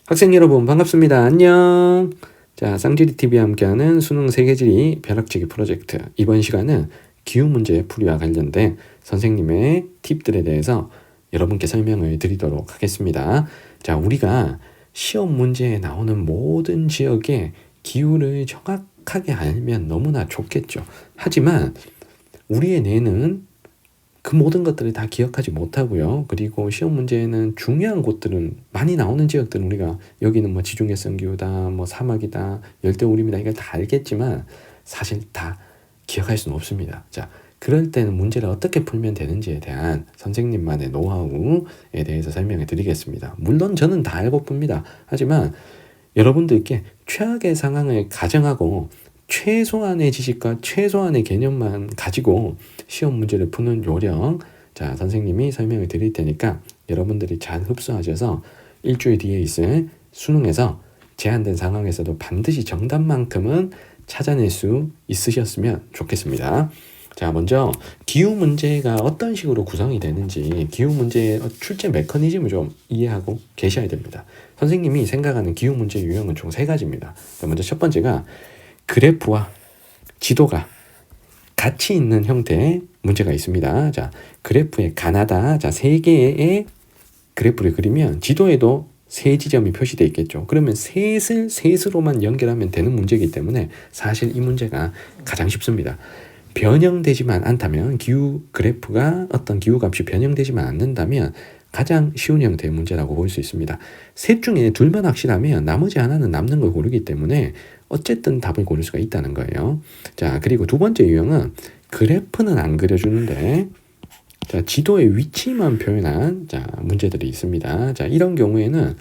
학생 여러분 반갑습니다. 안녕. 자, 쌍지리TV와 함께하는 수능 세계지리 벼락치기 프로젝트. 이번 시간은 기후 문제 풀이와 관련된 선생님의 팁들에 대해서 여러분께 설명을 드리도록 하겠습니다. 자, 우리가 시험 문제에 나오는 모든 지역의 기후를 정확하게 알면 너무나 좋겠죠. 하지만 우리의 뇌는 그 모든 것들을 다 기억하지 못하고요. 그리고 시험 문제에는 중요한 곳들은 많이 나오는 지역들은 우리가 여기는 뭐 지중해성 기후다, 뭐 사막이다, 열대우림이다 이걸 다 알겠지만 사실 다 기억할 수는 없습니다. 자, 그럴 때는 문제를 어떻게 풀면 되는지에 대한 선생님만의 노하우에 대해서 설명해 드리겠습니다. 물론 저는 다 알고 풉니다. 하지만 여러분들께 최악의 상황을 가정하고 최소한의 지식과 최소한의 개념만 가지고 시험 문제를 푸는 요령, 자, 선생님이 설명을 드릴 테니까 여러분들이 잘 흡수하셔서 일주일 뒤에 있을 수능에서 제한된 상황에서도 반드시 정답만큼은 찾아낼 수 있으셨으면 좋겠습니다. 자, 먼저 기후 문제가 어떤 식으로 구성이 되는지 기후 문제의 출제 메커니즘을 좀 이해하고 계셔야 됩니다. 선생님이 생각하는 기후 문제 유형은 총 3가지입니다. 먼저 첫 번째가 그래프와 지도가 같이 있는 형태의 문제가 있습니다. 자, 그래프에 가나다, 자, 3개의 그래프를 그리면 지도에도 3지점이 표시되어 있겠죠. 그러면 셋으로만 연결하면 되는 문제이기 때문에 사실 이 문제가 가장 쉽습니다. 변형되지만 않다면, 기후 그래프가 어떤 기후값이 변형되지만 않는다면 가장 쉬운 형태의 문제라고 볼 수 있습니다. 셋 중에 둘만 확실하면 나머지 하나는 남는 걸 고르기 때문에 어쨌든 답을 고를 수가 있다는 거예요. 자, 그리고 두 번째 유형은 그래프는 안 그려주는데 자, 지도의 위치만 표현한 자, 문제들이 있습니다. 자, 이런 경우에는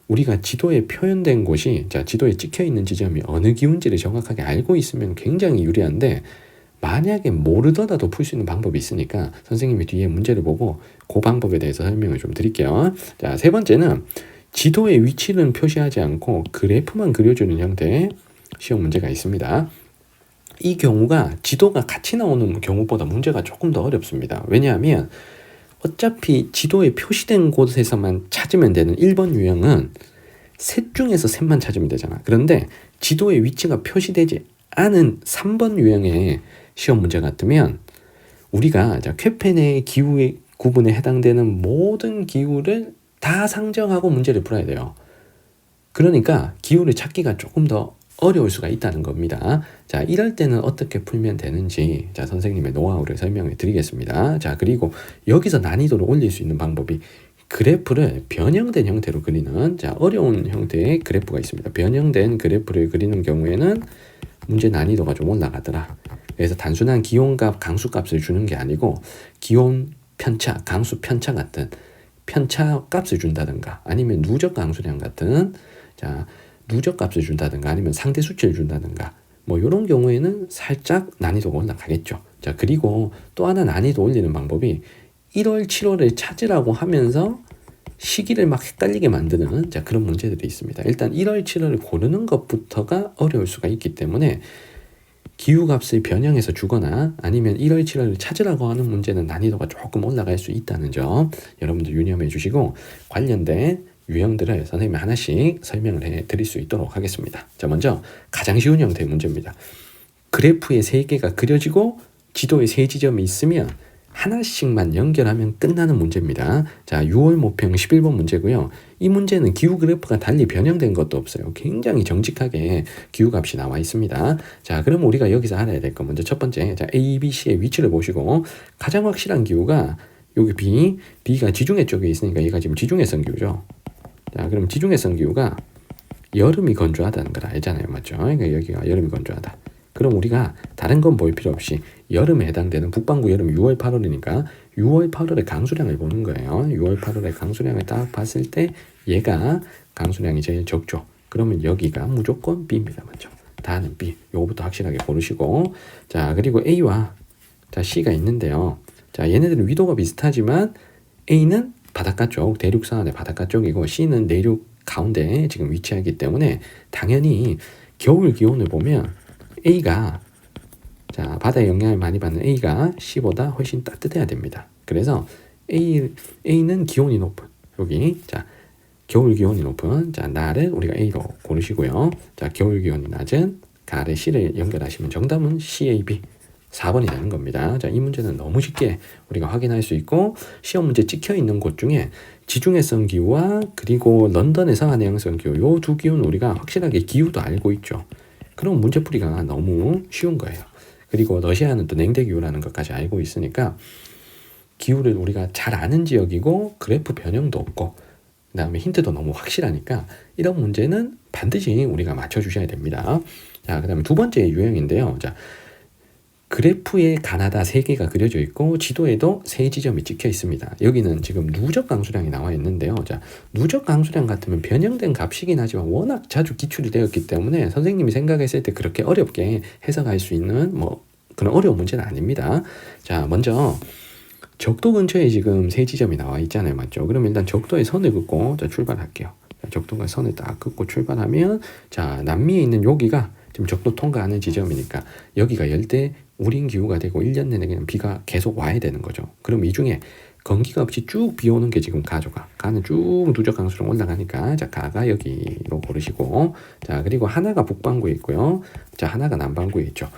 우리가 지도에 표현된 곳이, 자, 지도에 찍혀 있는 지점이 어느 기온지를 정확하게 알고 있으면 굉장히 유리한데 만약에 모르더라도 풀 수 있는 방법이 있으니까 선생님이 뒤에 문제를 보고 그 방법에 대해서 설명을 좀 드릴게요. 자, 세 번째는 지도의 위치는 표시하지 않고 그래프만 그려주는 형태의 시험 문제가 있습니다. 이 경우가 지도가 같이 나오는 경우보다 문제가 조금 더 어렵습니다. 왜냐하면 어차피 지도에 표시된 곳에서만 찾으면 되는 1번 유형은 셋 중에서 셋만 찾으면 되잖아. 그런데 지도의 위치가 표시되지 않은 3번 유형의 시험 문제 같으면 우리가 쾌펜의 기후의 구분에 해당되는 모든 기후를 다 상정하고 문제를 풀어야 돼요. 그러니까 기후를 찾기가 조금 더 어려울 수가 있다는 겁니다. 자, 이럴 때는 어떻게 풀면 되는지, 자, 선생님의 노하우를 설명해 드리겠습니다. 자, 그리고 여기서 난이도를 올릴 수 있는 방법이 그래프를 변형된 형태로 그리는, 자, 어려운 형태의 그래프가 있습니다. 변형된 그래프를 그리는 경우에는 문제 난이도가 좀 올라가더라. 그래서 단순한 기온값, 강수값을 주는 게 아니고 기온 편차, 강수 편차 같은 편차 값을 준다든가 아니면 누적 강수량 같은, 자, 누적 값을 준다든가 아니면 상대 수치를 준다든가 뭐 이런 경우에는 살짝 난이도가 올라가겠죠. 자, 그리고 또 하나 난이도 올리는 방법이 1월, 7월을 찾으라고 하면서 시기를 막 헷갈리게 만드는, 자, 그런 문제들이 있습니다. 일단 1월, 7월을 고르는 것부터가 어려울 수가 있기 때문에 기후값을 변형해서 주거나 아니면 1월, 7월을 찾으라고 하는 문제는 난이도가 조금 올라갈 수 있다는 점 여러분들 유념해 주시고 관련된 유형들을 선생님이 하나씩 설명을 해 드릴 수 있도록 하겠습니다. 자, 먼저 가장 쉬운 형태의 문제입니다. 그래프의 3개가 그려지고 지도에 3지점이 있으면 하나씩만 연결하면 끝나는 문제입니다. 자, 6월 모평 11번 문제고요. 이 문제는 기후 그래프가 달리 변형된 것도 없어요. 굉장히 정직하게 기후값이 나와 있습니다. 자, 그럼 우리가 여기서 알아야 될 건 먼저 첫 번째, 자, A, B, C의 위치를 보시고 가장 확실한 기후가 여기 B, B가 지중해 쪽에 있으니까 얘가 지금 지중해성 기후죠. 자, 그럼 지중해성 기후가 여름이 건조하다는 걸 알잖아요. 맞죠? 그러니까 여기가 여름이 건조하다. 그럼 우리가 다른 건 볼 필요 없이 여름에 해당되는 북반구 여름 6월, 8월이니까 6월, 8월의 강수량을 보는 거예요. 6월, 8월의 강수량을 딱 봤을 때 얘가 강수량이 제일 적죠. 그러면 여기가 무조건 B입니다. 맞죠? 다는 B. 요거부터 확실하게 고르시고, 자, 그리고 A와 자, C가 있는데요. 자, 얘네들은 위도가 비슷하지만 A는 바닷가 쪽, 대륙 서안의 바닷가 쪽이고 C는 내륙 가운데 지금 위치하기 때문에 당연히 겨울 기온을 보면 A가, 자, 바다의 영향을 많이 받는 A가 C보다 훨씬 따뜻해야 됩니다. 그래서 A는 기온이 높은 여기, 자, 겨울 기온이 높은 자 날을 우리가 A로 고르시고요. 자 겨울 기온이 낮은 가을에 C를 연결하시면 정답은 CAB 4번이 되는 겁니다. 자, 이 문제는 너무 쉽게 우리가 확인할 수 있고 시험 문제 찍혀 있는 곳 중에 지중해성 기후와 그리고 런던의 서한해양성 기후 요 두 기후는 우리가 확실하게 기후도 알고 있죠. 그럼 문제풀이가 너무 쉬운 거예요. 그리고 러시아는 또 냉대 기후라는 것까지 알고 있으니까 기후를 우리가 잘 아는 지역이고 그래프 변형도 없고 그 다음에 힌트도 너무 확실하니까 이런 문제는 반드시 우리가 맞춰주셔야 됩니다. 자, 그 다음에 두 번째 유형인데요. 자, 그래프에 가나다 3개가 그려져 있고 지도에도 3지점이 찍혀 있습니다. 여기는 지금 누적 강수량이 나와 있는데요. 자, 누적 강수량 같으면 변형된 값이긴 하지만 워낙 자주 기출이 되었기 때문에 선생님이 생각했을 때 그렇게 어렵게 해석할 수 있는 뭐 그런 어려운 문제는 아닙니다. 자, 먼저 적도 근처에 지금 3지점이 나와 있잖아요. 맞죠? 그럼 일단 적도에 선을 긋고 자, 출발할게요. 자, 적도가 선을 딱 긋고 출발하면 자, 남미에 있는 여기가 지금 적도 통과하는 지점이니까 여기가 열대 우림 기후가 되고 1년 내내 그냥 비가 계속 와야 되는 거죠. 그럼 이 중에 건기가 없이 쭉 비 오는 게 지금 가죠. 가는 쭉 누적 강수량 올라가니까 자 가가 여기로 고르시고 자 그리고 하나가 북반구에 있고요. 자 하나가 남반구에 있죠.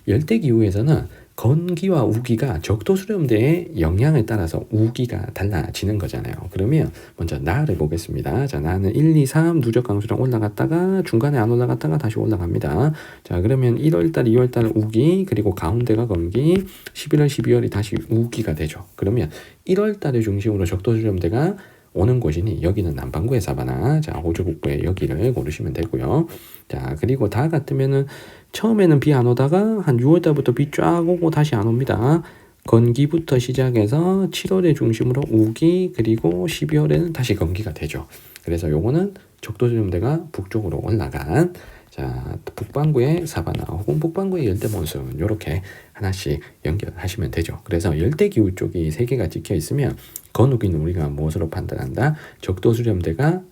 열대 기후에서는 건기와 우기가 적도 수렴대의 영향에 따라서 우기가 달라지는 거잖아요. 그러면 먼저 나를 보겠습니다. 자, 나는 1, 2, 3 누적 강수량 올라갔다가 중간에 안 올라갔다가 다시 올라갑니다. 자, 그러면 1월달, 2월달 우기, 그리고 가운데가 건기, 11월, 12월이 다시 우기가 되죠. 그러면 1월달을 중심으로 적도 수렴대가 오는 곳이니 여기는 남반구의 사바나 자 호주 북부의 여기를 고르시면 되고요. 자 그리고 다 같으면은 처음에는 비 안 오다가 한 6월달부터 비 쫙 오고 다시 안 옵니다. 건기부터 시작해서 7월에 중심으로 우기 그리고 12월에는 다시 건기가 되죠. 그래서 요거는 적도수렴대가 북쪽으로 올라간 자 북반구의 사바나 혹은 북반구의 열대몬순 이렇게 하나씩 연결하시면 되죠. 그래서 열대기후 쪽이 3개가 찍혀 있으면 건우기는 우리가 무엇으로 판단한다? 적도수렴대가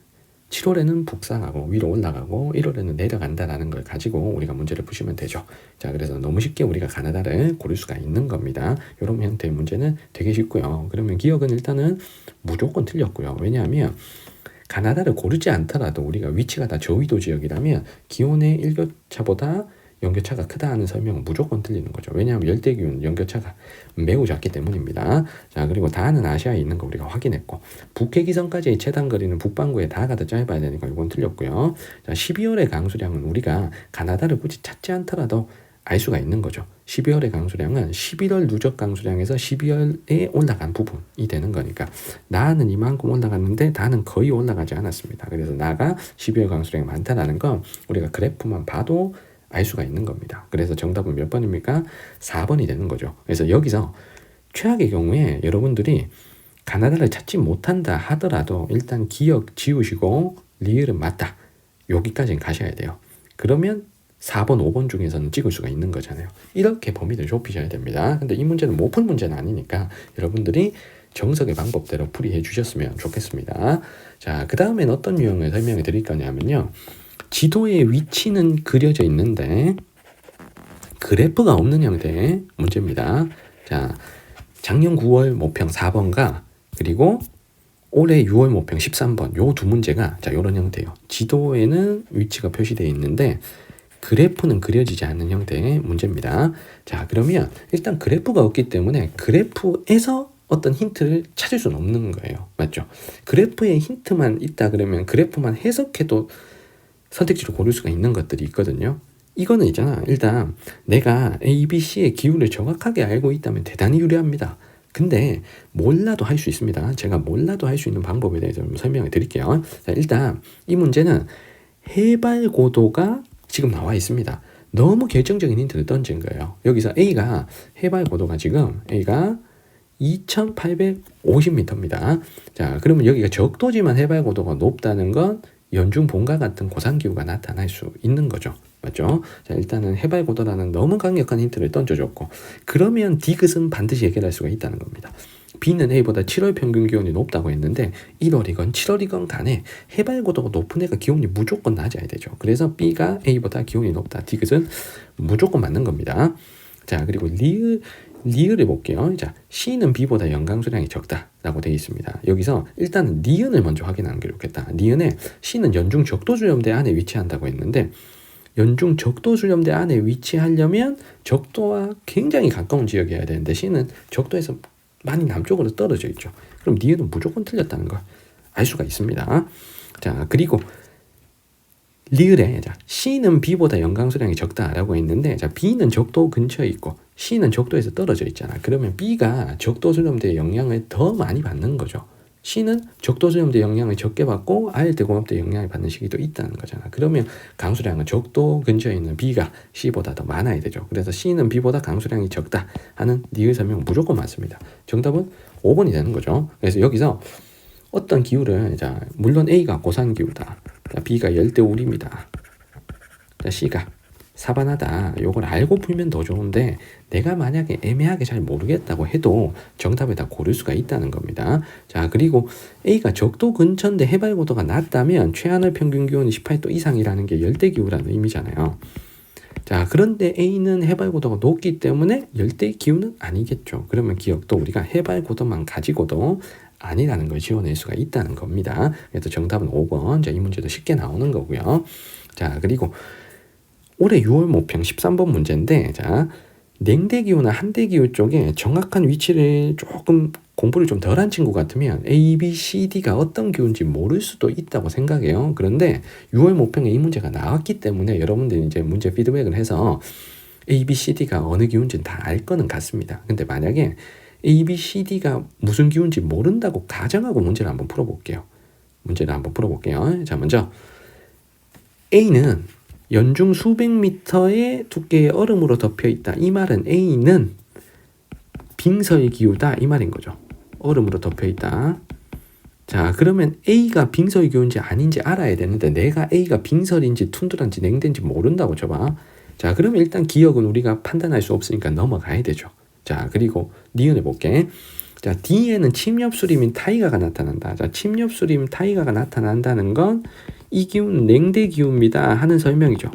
7월에는 북상하고 위로 올라가고 1월에는 내려간다라는 걸 가지고 우리가 문제를 푸시면 되죠. 자, 그래서 너무 쉽게 우리가 가나다를 고를 수가 있는 겁니다. 이런 형태의 문제는 되게 쉽고요. 그러면 기억은 일단은 무조건 틀렸고요. 왜냐하면 가나다를 고르지 않더라도 우리가 위치가 다 저위도 지역이라면 기온의 일교차보다 연교차가 크다 하는 설명은 무조건 틀리는 거죠. 왜냐하면 열대기후는 연교차가 매우 작기 때문입니다. 자 그리고 다는 아시아에 있는 거 우리가 확인했고 북해기선까지의 최단 거리는 북반구에 다가 더 짧아야 되니까 이건 틀렸고요. 자 12월의 강수량은 우리가 가나다를 굳이 찾지 않더라도 알 수가 있는 거죠. 12월의 강수량은 11월 누적 강수량에서 12월에 올라간 부분이 되는 거니까 나는 이만큼 올라갔는데 다는 거의 올라가지 않았습니다. 그래서 나가 12월 강수량이 많다라는 건 우리가 그래프만 봐도 알 수가 있는 겁니다. 그래서 정답은 몇 번입니까? 4번이 되는 거죠. 그래서 여기서 최악의 경우에 여러분들이 가나다를 찾지 못한다 하더라도 일단 기억 지우시고 리을은 맞다. 여기까지는 가셔야 돼요. 그러면 4번, 5번 중에서는 찍을 수가 있는 거잖아요. 이렇게 범위를 좁히셔야 됩니다. 근데 이 문제는 못 풀 문제는 아니니까 여러분들이 정석의 방법대로 풀이해 주셨으면 좋겠습니다. 자, 그 다음엔 어떤 유형을 설명해 드릴 거냐면요. 지도의 위치는 그려져 있는데 그래프가 없는 형태의 문제입니다. 자, 작년 9월 모평 4번과 그리고 올해 6월 모평 13번 요 두 문제가 자 요런 형태예요. 지도에는 위치가 표시되어 있는데 그래프는 그려지지 않는 형태의 문제입니다. 자 그러면 일단 그래프가 없기 때문에 그래프에서 어떤 힌트를 찾을 수는 없는 거예요. 맞죠? 그래프에 힌트만 있다 그러면 그래프만 해석해도 선택지로 고를 수가 있는 것들이 있거든요. 이거는 있잖아. 일단 내가 A, B, C의 기후를 정확하게 알고 있다면 대단히 유리합니다. 근데 몰라도 할 수 있습니다. 제가 몰라도 할 수 있는 방법에 대해서 좀 설명을 드릴게요. 자, 일단 이 문제는 해발 고도가 지금 나와 있습니다. 너무 결정적인 힌트를 던진 거예요. 여기서 A가 해발 고도가 지금 A가 2850m입니다. 자, 그러면 여기가 적도지만 해발 고도가 높다는 건 연중 봄과 같은 고산기후가 나타날 수 있는 거죠. 맞죠? 자, 일단은 해발 고도라는 너무 강력한 힌트를 던져줬고 그러면 디귿은 반드시 해결할 수가 있다는 겁니다. B는 A보다 7월 평균 기온이 높다고 했는데 1월이건 7월이건 간에 해발 고도가 높은 애가 기온이 무조건 낮아야 되죠. 그래서 B가 A보다 기온이 높다. 디귿은 무조건 맞는 겁니다. 자, 그리고 리을을 볼게요. 자, C는 B보다 연강수량이 적다라고 되어 있습니다. 여기서 일단 니은을 먼저 확인하는 게 좋겠다. 니은에 C는 연중 적도수렴대 안에 위치한다고 했는데 연중 적도수렴대 안에 위치하려면 적도와 굉장히 가까운 지역이어야 되는데 C는 적도에서 많이 남쪽으로 떨어져 있죠. 그럼 니은은 무조건 틀렸다는 걸 알 수가 있습니다. 자, 그리고 리을에 자, C는 B보다 연강수량이 적다라고 했는데 자, B는 적도 근처에 있고 C는 적도에서 떨어져 있잖아. 그러면 B가 적도수렴대의 영향을 더 많이 받는 거죠. C는 적도수렴대 영향을 적게 받고 아열대공업대 영향을 받는 시기도 있다는 거잖아. 그러면 강수량은 적도 근처에 있는 B가 C보다 더 많아야 되죠. 그래서 C는 B보다 강수량이 적다 하는 리을 설명 무조건 맞습니다. 정답은 5번이 되는 거죠. 그래서 여기서 어떤 기후를 자, 물론 A가 고산기후다. 자, B가 열대우림이다. 자, C가 사바나다. 요걸 알고 풀면 더 좋은데 내가 만약에 애매하게 잘 모르겠다고 해도 정답을 다 고를 수가 있다는 겁니다. 자, 그리고 A가 적도 근처인데 해발고도가 낮다면 최하늘 평균 기온이 18도 이상이라는 게 열대기후라는 의미잖아요. 자, 그런데 A는 해발고도가 높기 때문에 열대기후는 아니겠죠. 그러면 기억도 우리가 해발고도만 가지고도 아니라는 걸 지워낼 수가 있다는 겁니다. 그래서 정답은 5번. 자, 이 문제도 쉽게 나오는 거고요. 자, 그리고 올해 6월 모평 13번 문제인데 자, 냉대기후나 한대기후 쪽에 정확한 위치를 조금 공부를 좀 덜한 친구 같으면 A, B, C, D가 어떤 기후인지 모를 수도 있다고 생각해요. 그런데 6월 모평에 이 문제가 나왔기 때문에 여러분들이 이제 문제 피드백을 해서 A, B, C, D가 어느 기후인지는 다 알 거는 같습니다. 근데 만약에 A, B, C, D가 무슨 기후인지 모른다고 가정하고 문제를 한번 풀어볼게요. 자, 먼저 A는 연중 수백 미터의 두께의 얼음으로 덮여 있다. 이 말은 A는 빙서의 기후다. 이 말인 거죠. 얼음으로 덮여 있다. 자, 그러면 A가 빙서의 기후인지 아닌지 알아야 되는데 내가 A가 빙설인지 툰드라인지 냉대인지 모른다고 쳐봐. 자, 그러면 일단 기억은 우리가 판단할 수 없으니까 넘어가야 되죠. 자, 그리고 니은을 볼게. 자, D에는 침엽수림인 타이가가 나타난다. 자, 침엽수림 타이가가 나타난다는 건 이 기후는 냉대기후입니다 하는 설명이죠.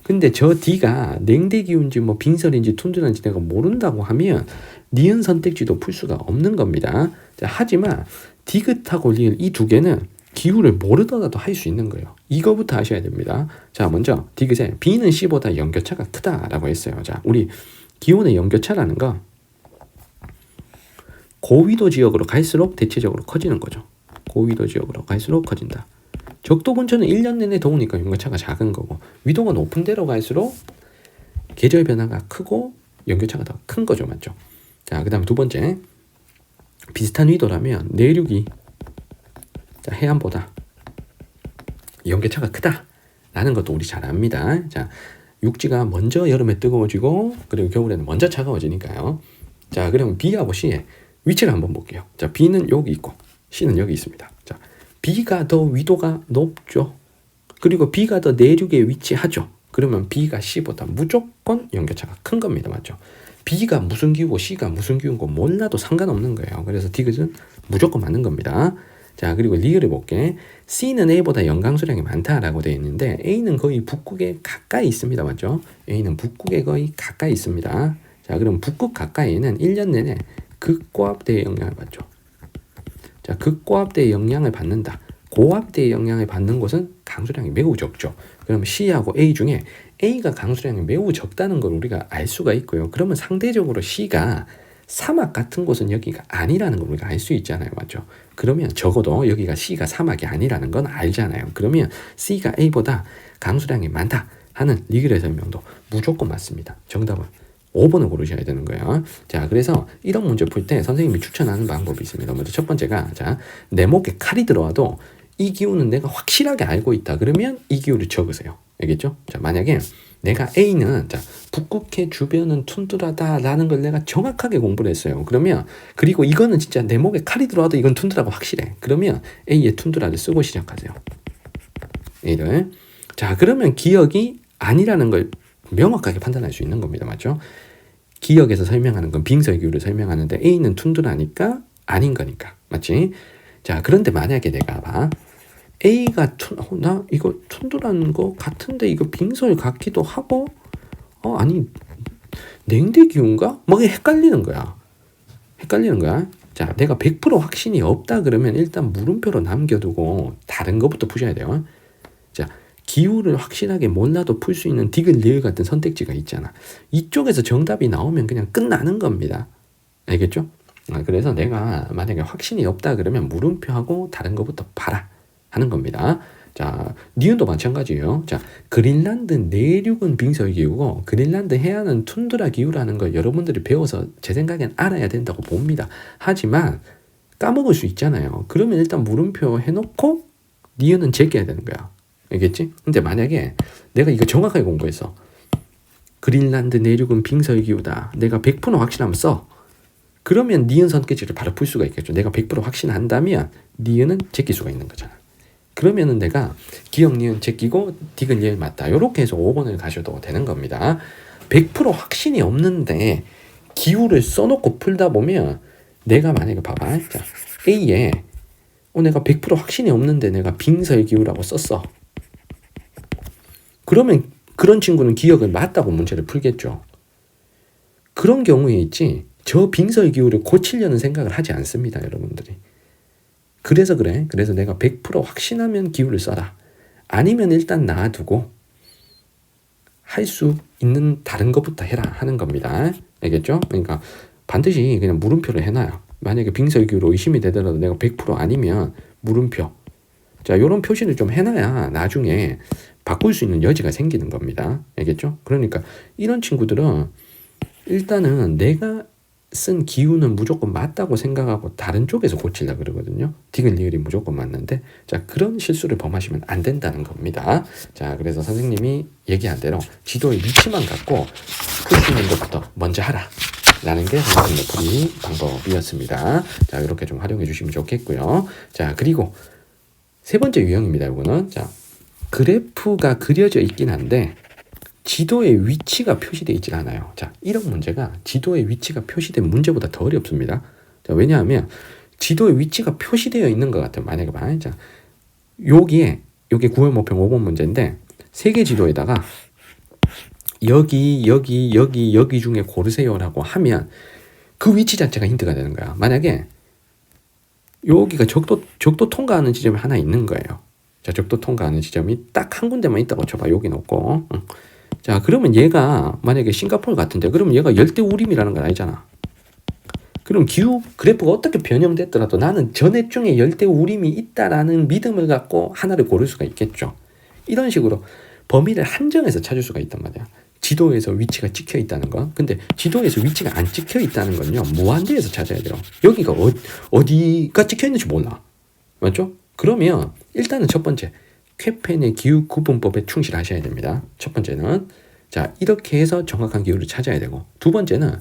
근데 저 D가 냉대기후인지 뭐 빙설인지 툰드라인지 내가 모른다고 하면 니은 선택지도 풀 수가 없는 겁니다. 자, 하지만 디귿하고 리을 이 두 개는 기후를 모르더라도 할 수 있는 거예요. 이거부터 아셔야 됩니다. 자, 먼저 디귿에 B는 C보다 연교차가 크다라고 했어요. 자, 우리 기온의 연교차라는 거 고위도 지역으로 갈수록 대체적으로 커지는 거죠. 고위도 지역으로 갈수록 커진다. 적도 근처는 1년 내내 더우니까 연교차가 작은 거고 위도가 높은 데로 갈수록 계절 변화가 크고 연교차가 더 큰 거죠. 맞죠? 자, 그 다음에 두 번째 비슷한 위도라면 내륙이 자, 해안보다 연교차가 크다 라는 것도 우리 잘 압니다. 자, 육지가 먼저 여름에 뜨거워지고 그리고 겨울에는 먼저 차가워지니까요. 자, 그러면 B하고 C의 위치를 한번 볼게요. 자, B는 여기 있고 C는 여기 있습니다. 자, B가 더 위도가 높죠. 그리고 B가 더 내륙에 위치하죠. 그러면 B가 C보다 무조건 연교차가 큰 겁니다. 맞죠? B가 무슨 기후고 C가 무슨 기후인 거 몰라도 상관없는 거예요. 그래서 디귿은 무조건 맞는 겁니다. 자, 그리고 리을을 볼게. C는 A보다 연강수량이 많다라고 되어 있는데 A는 거의 북극에 가까이 있습니다. 맞죠? A는 북극에 거의 가까이 있습니다. 자, 그럼 북극 가까이에는 1년 내내 극고압대의 영향을 받죠. 자, 극고압대의 영향을 받는다. 고압대의 영향을 받는 곳은 강수량이 매우 적죠. 그럼 C하고 A 중에 A가 강수량이 매우 적다는 걸 우리가 알 수가 있고요. 그러면 상대적으로 C가 사막 같은 곳은 여기가 아니라는 걸 우리가 알 수 있잖아요. 맞죠? 그러면 적어도 여기가 C가 사막이 아니라는 건 알잖아요. 그러면 C가 A보다 강수량이 많다 하는 리글의 설명도 무조건 맞습니다. 정답은 5번을 고르셔야 되는 거예요. 자, 그래서 이런 문제 풀 때 선생님이 추천하는 방법이 있습니다. 먼저 첫 번째가 자, 내 목에 칼이 들어와도 이 기후는 내가 확실하게 알고 있다. 그러면 이 기후를 적으세요. 알겠죠? 자, 만약에 내가 A는 자, 북극해 주변은 툰드라다라는 걸 내가 정확하게 공부를 했어요. 그러면 그리고 이거는 진짜 내 목에 칼이 들어와도 이건 툰드라가 확실해. 그러면 A의 툰드라를 쓰고 시작하세요. A를. 자, 그러면 기억이 아니라는 걸 명확하게 판단할 수 있는 겁니다. 맞죠? 기억에서 설명하는 건 빙서의 기후를 설명하는데 A는 툰드라니까 아닌 거니까. 맞지? 자, 그런데 만약에 내가 봐. A가 나 이거 툰드라는 거 같은데 이거 빙서일 같기도 하고 아니 냉대 기운가? 뭐 헷갈리는 거야. 자, 내가 100% 확신이 없다 그러면 일단 물음표로 남겨두고 다른 것부터 푸셔야 돼요. 자, 기후를 확실하게 몰라도 풀 수 있는 디귿 리을 같은 선택지가 있잖아. 이쪽에서 정답이 나오면 그냥 끝나는 겁니다. 알겠죠? 그래서 내가 만약에 확신이 없다 그러면 물음표하고 다른 것부터 봐라 하는 겁니다. 자, 니은도 마찬가지예요. 자, 그린란드 내륙은 빙서의 기후고 그린란드 해안은 툰드라 기후라는 걸 여러분들이 배워서 제 생각엔 알아야 된다고 봅니다. 하지만 까먹을 수 있잖아요. 그러면 일단 물음표 해놓고 니은은 제껴야 되는 거야. 알겠지? 근데 만약에 내가 이거 정확하게 공부했어. 그린란드 내륙은 빙서의 기후다. 내가 100% 확신하면 써. 그러면 니은 선택지를 바로 풀 수가 있겠죠. 내가 100% 확신한다면 니은은 제낄 수가 있는 거잖아. 그러면은 내가 기역 니은 제끼고 디귿 리을 맞다. 이렇게 해서 5번을 가셔도 되는 겁니다. 100% 확신이 없는데 기후를 써놓고 풀다 보면 내가 만약에 봐봐. 자, A에 내가 100% 확신이 없는데 내가 빙서의 기후라고 썼어. 그러면 그런 친구는 기역을 맞다고 문제를 풀겠죠. 그런 경우에 있지 저 빙서의 기후를 고치려는 생각을 하지 않습니다. 여러분들이. 그래서 그래. 그래서 내가 100% 확신하면 기후를 써라. 아니면 일단 놔두고 할 수 있는 다른 것부터 해라 하는 겁니다. 알겠죠? 그러니까 반드시 그냥 물음표를 해놔요. 만약에 빙서의 기후로 의심이 되더라도 내가 100% 아니면 물음표. 자, 요런 표시를 좀 해놔야 나중에 바꿀 수 있는 여지가 생기는 겁니다. 알겠죠? 그러니까 이런 친구들은 일단은 내가 쓴 기후는 무조건 맞다고 생각하고 다른 쪽에서 고치려고 그러거든요. 디귿 리을이 무조건 맞는데, 자, 그런 실수를 범하시면 안 된다는 겁니다. 자, 그래서 선생님이 얘기한 대로 지도의 위치만 갖고 풀 수 있는 것부터 먼저 하라 라는 게 선생님의 풀이 방법이었습니다. 자, 이렇게 좀 활용해 주시면 좋겠고요. 자, 그리고 세 번째 유형입니다. 이거는 자, 그래프가 그려져 있긴 한데 지도의 위치가 표시되어 있질 않아요. 자, 이런 문제가 지도의 위치가 표시된 문제보다 더 어렵습니다. 자, 왜냐하면 지도의 위치가 표시되어 있는 것 같아요. 만약에 봐. 자, 여기에 구형 모평 5번 문제인데 세계 지도에다가 여기 중에 고르세요라고 하면 그 위치 자체가 힌트가 되는 거야. 만약에 여기가 적도 통과하는 지점이 하나 있는 거예요. 자, 적도 통과하는 지점이 딱 한 군데만 있다고 쳐봐. 여기 놓고. 자, 그러면 얘가 만약에 싱가포르 같은데 그러면 얘가 열대우림이라는 건 아니잖아. 그럼 기후 그래프가 어떻게 변형됐더라도 나는 전해 중에 열대우림이 있다라는 믿음을 갖고 하나를 고를 수가 있겠죠. 이런 식으로 범위를 한정해서 찾을 수가 있단 말이야. 지도에서 위치가 찍혀 있다는 거. 근데 지도에서 위치가 안 찍혀 있다는 건요. 무한대에서 찾아야 돼요. 여기가 어디가 찍혀 있는지 몰라. 맞죠? 그러면 일단은 첫 번째 쾌펜의 기후 구분법에 충실하셔야 됩니다. 첫 번째는 자, 이렇게 해서 정확한 기후를 찾아야 되고, 두 번째는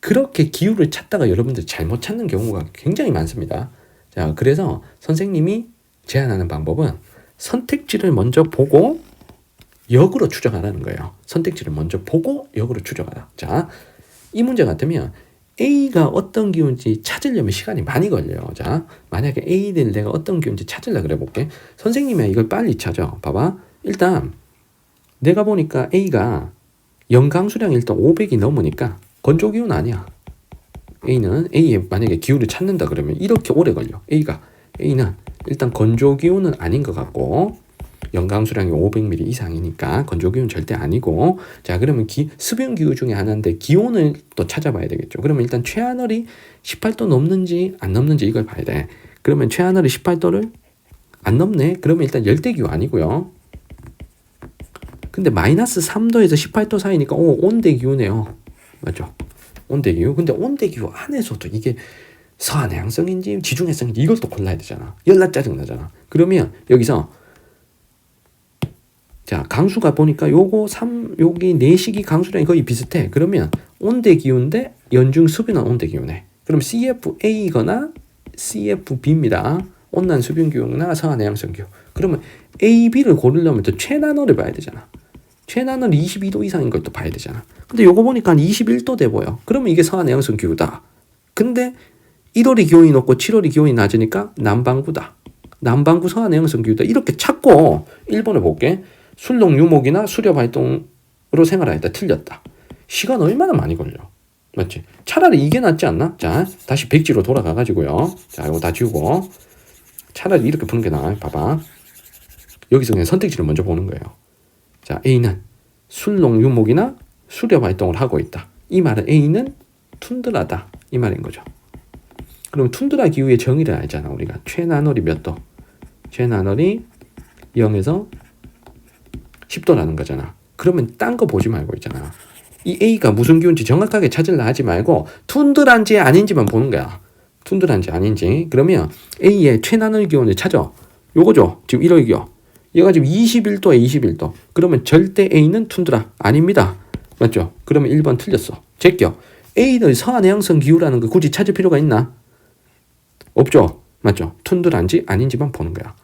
그렇게 기후를 찾다가 여러분들 잘못 찾는 경우가 굉장히 많습니다. 자, 그래서 선생님이 제안하는 방법은 선택지를 먼저 보고 역으로 추정하라는 거예요. 선택지를 먼저 보고 역으로 추정하라. 자, 이 문제 같으면 A가 어떤 기운인지 찾으려면 시간이 많이 걸려요. 자, 만약에 A를 내가 어떤 기운인지 찾으려고 그래 볼게. 선생님이 이걸 빨리 찾아. 봐봐. 일단 내가 보니까 A가 연강수량이 일단 500이 넘으니까 건조기운 아니야. A에 만약에 기후를 찾는다 그러면 이렇게 오래 걸려. A는 일단 건조기운은 아닌 것 같고 연강수량이 500ml 이상이니까 건조기온 절대 아니고, 자, 그러면 수변기후 중에 하나인데 기온을 또 찾아봐야 되겠죠. 그러면 일단 최하늘이 18도 넘는지 안 넘는지 이걸 봐야 돼. 그러면 최하늘이 18도를 안 넘네. 그러면 일단 열대기후 아니고요. 근데 마이너스 3도에서 18도 사이니까 온대기후네요. 맞죠? 온대기후. 근데 온대기후 안에서도 이게 서한해양성인지 지중해성인지 이걸 또 골라야 되잖아. 열나 짜증나잖아. 그러면 여기서 자, 강수가 보니까 여기 내시기 강수량이 거의 비슷해. 그러면 온대기후인데 연중 수변한 온대기후네. 그럼 CFA거나 CFB입니다. 온난 수변기후나 서한해양성 기후. 그러면 A, B를 고르려면 또 최난어를 봐야 되잖아. 최난어는 22도 이상인 걸 또 봐야 되잖아. 근데 요거 보니까 한 21도 돼 보여. 그러면 이게 서한해양성 기후다. 근데 1월이 기온이 높고 7월이 기온이 낮으니까 남반구다. 남반구 서한해양성 기후다. 이렇게 찾고 1번을 볼게. 술록 유목이나 수렵 활동으로 생활하였다. 틀렸다. 시간 얼마나 많이 걸려. 맞지? 차라리 이게 낫지 않나? 자, 다시 백지로 돌아가가지고요. 자, 이거 다 지우고. 차라리 이렇게 푸는 게 나아. 봐봐. 여기서 그냥 선택지를 먼저 보는 거예요. 자, A는 술농 유목이나 수렵 활동을 하고 있다. 이 말은 A는 툰드라다. 이 말인 거죠. 그럼 툰드라 기후의 정의를 알잖아. 우리가 최나널이 몇 도? 최나널이 0에서 10도라는 거잖아. 그러면 딴 거 보지 말고 있잖아. 이 A가 무슨 기후인지 정확하게 찾으려 하지 말고 툰드라인지 아닌지만 보는 거야. 툰드라인지 아닌지. 그러면 A의 최나널 기온을 찾아. 요거죠. 지금 1월기요. 얘가 지금 21도에 21도. 그러면 절대 A는 툰드라 아닙니다. 맞죠? 그러면 1번 틀렸어. 제껴. A의 서해안해양성 기후라는 거 굳이 찾을 필요가 있나? 없죠? 맞죠? 툰드라인지 아닌지만 보는 거야.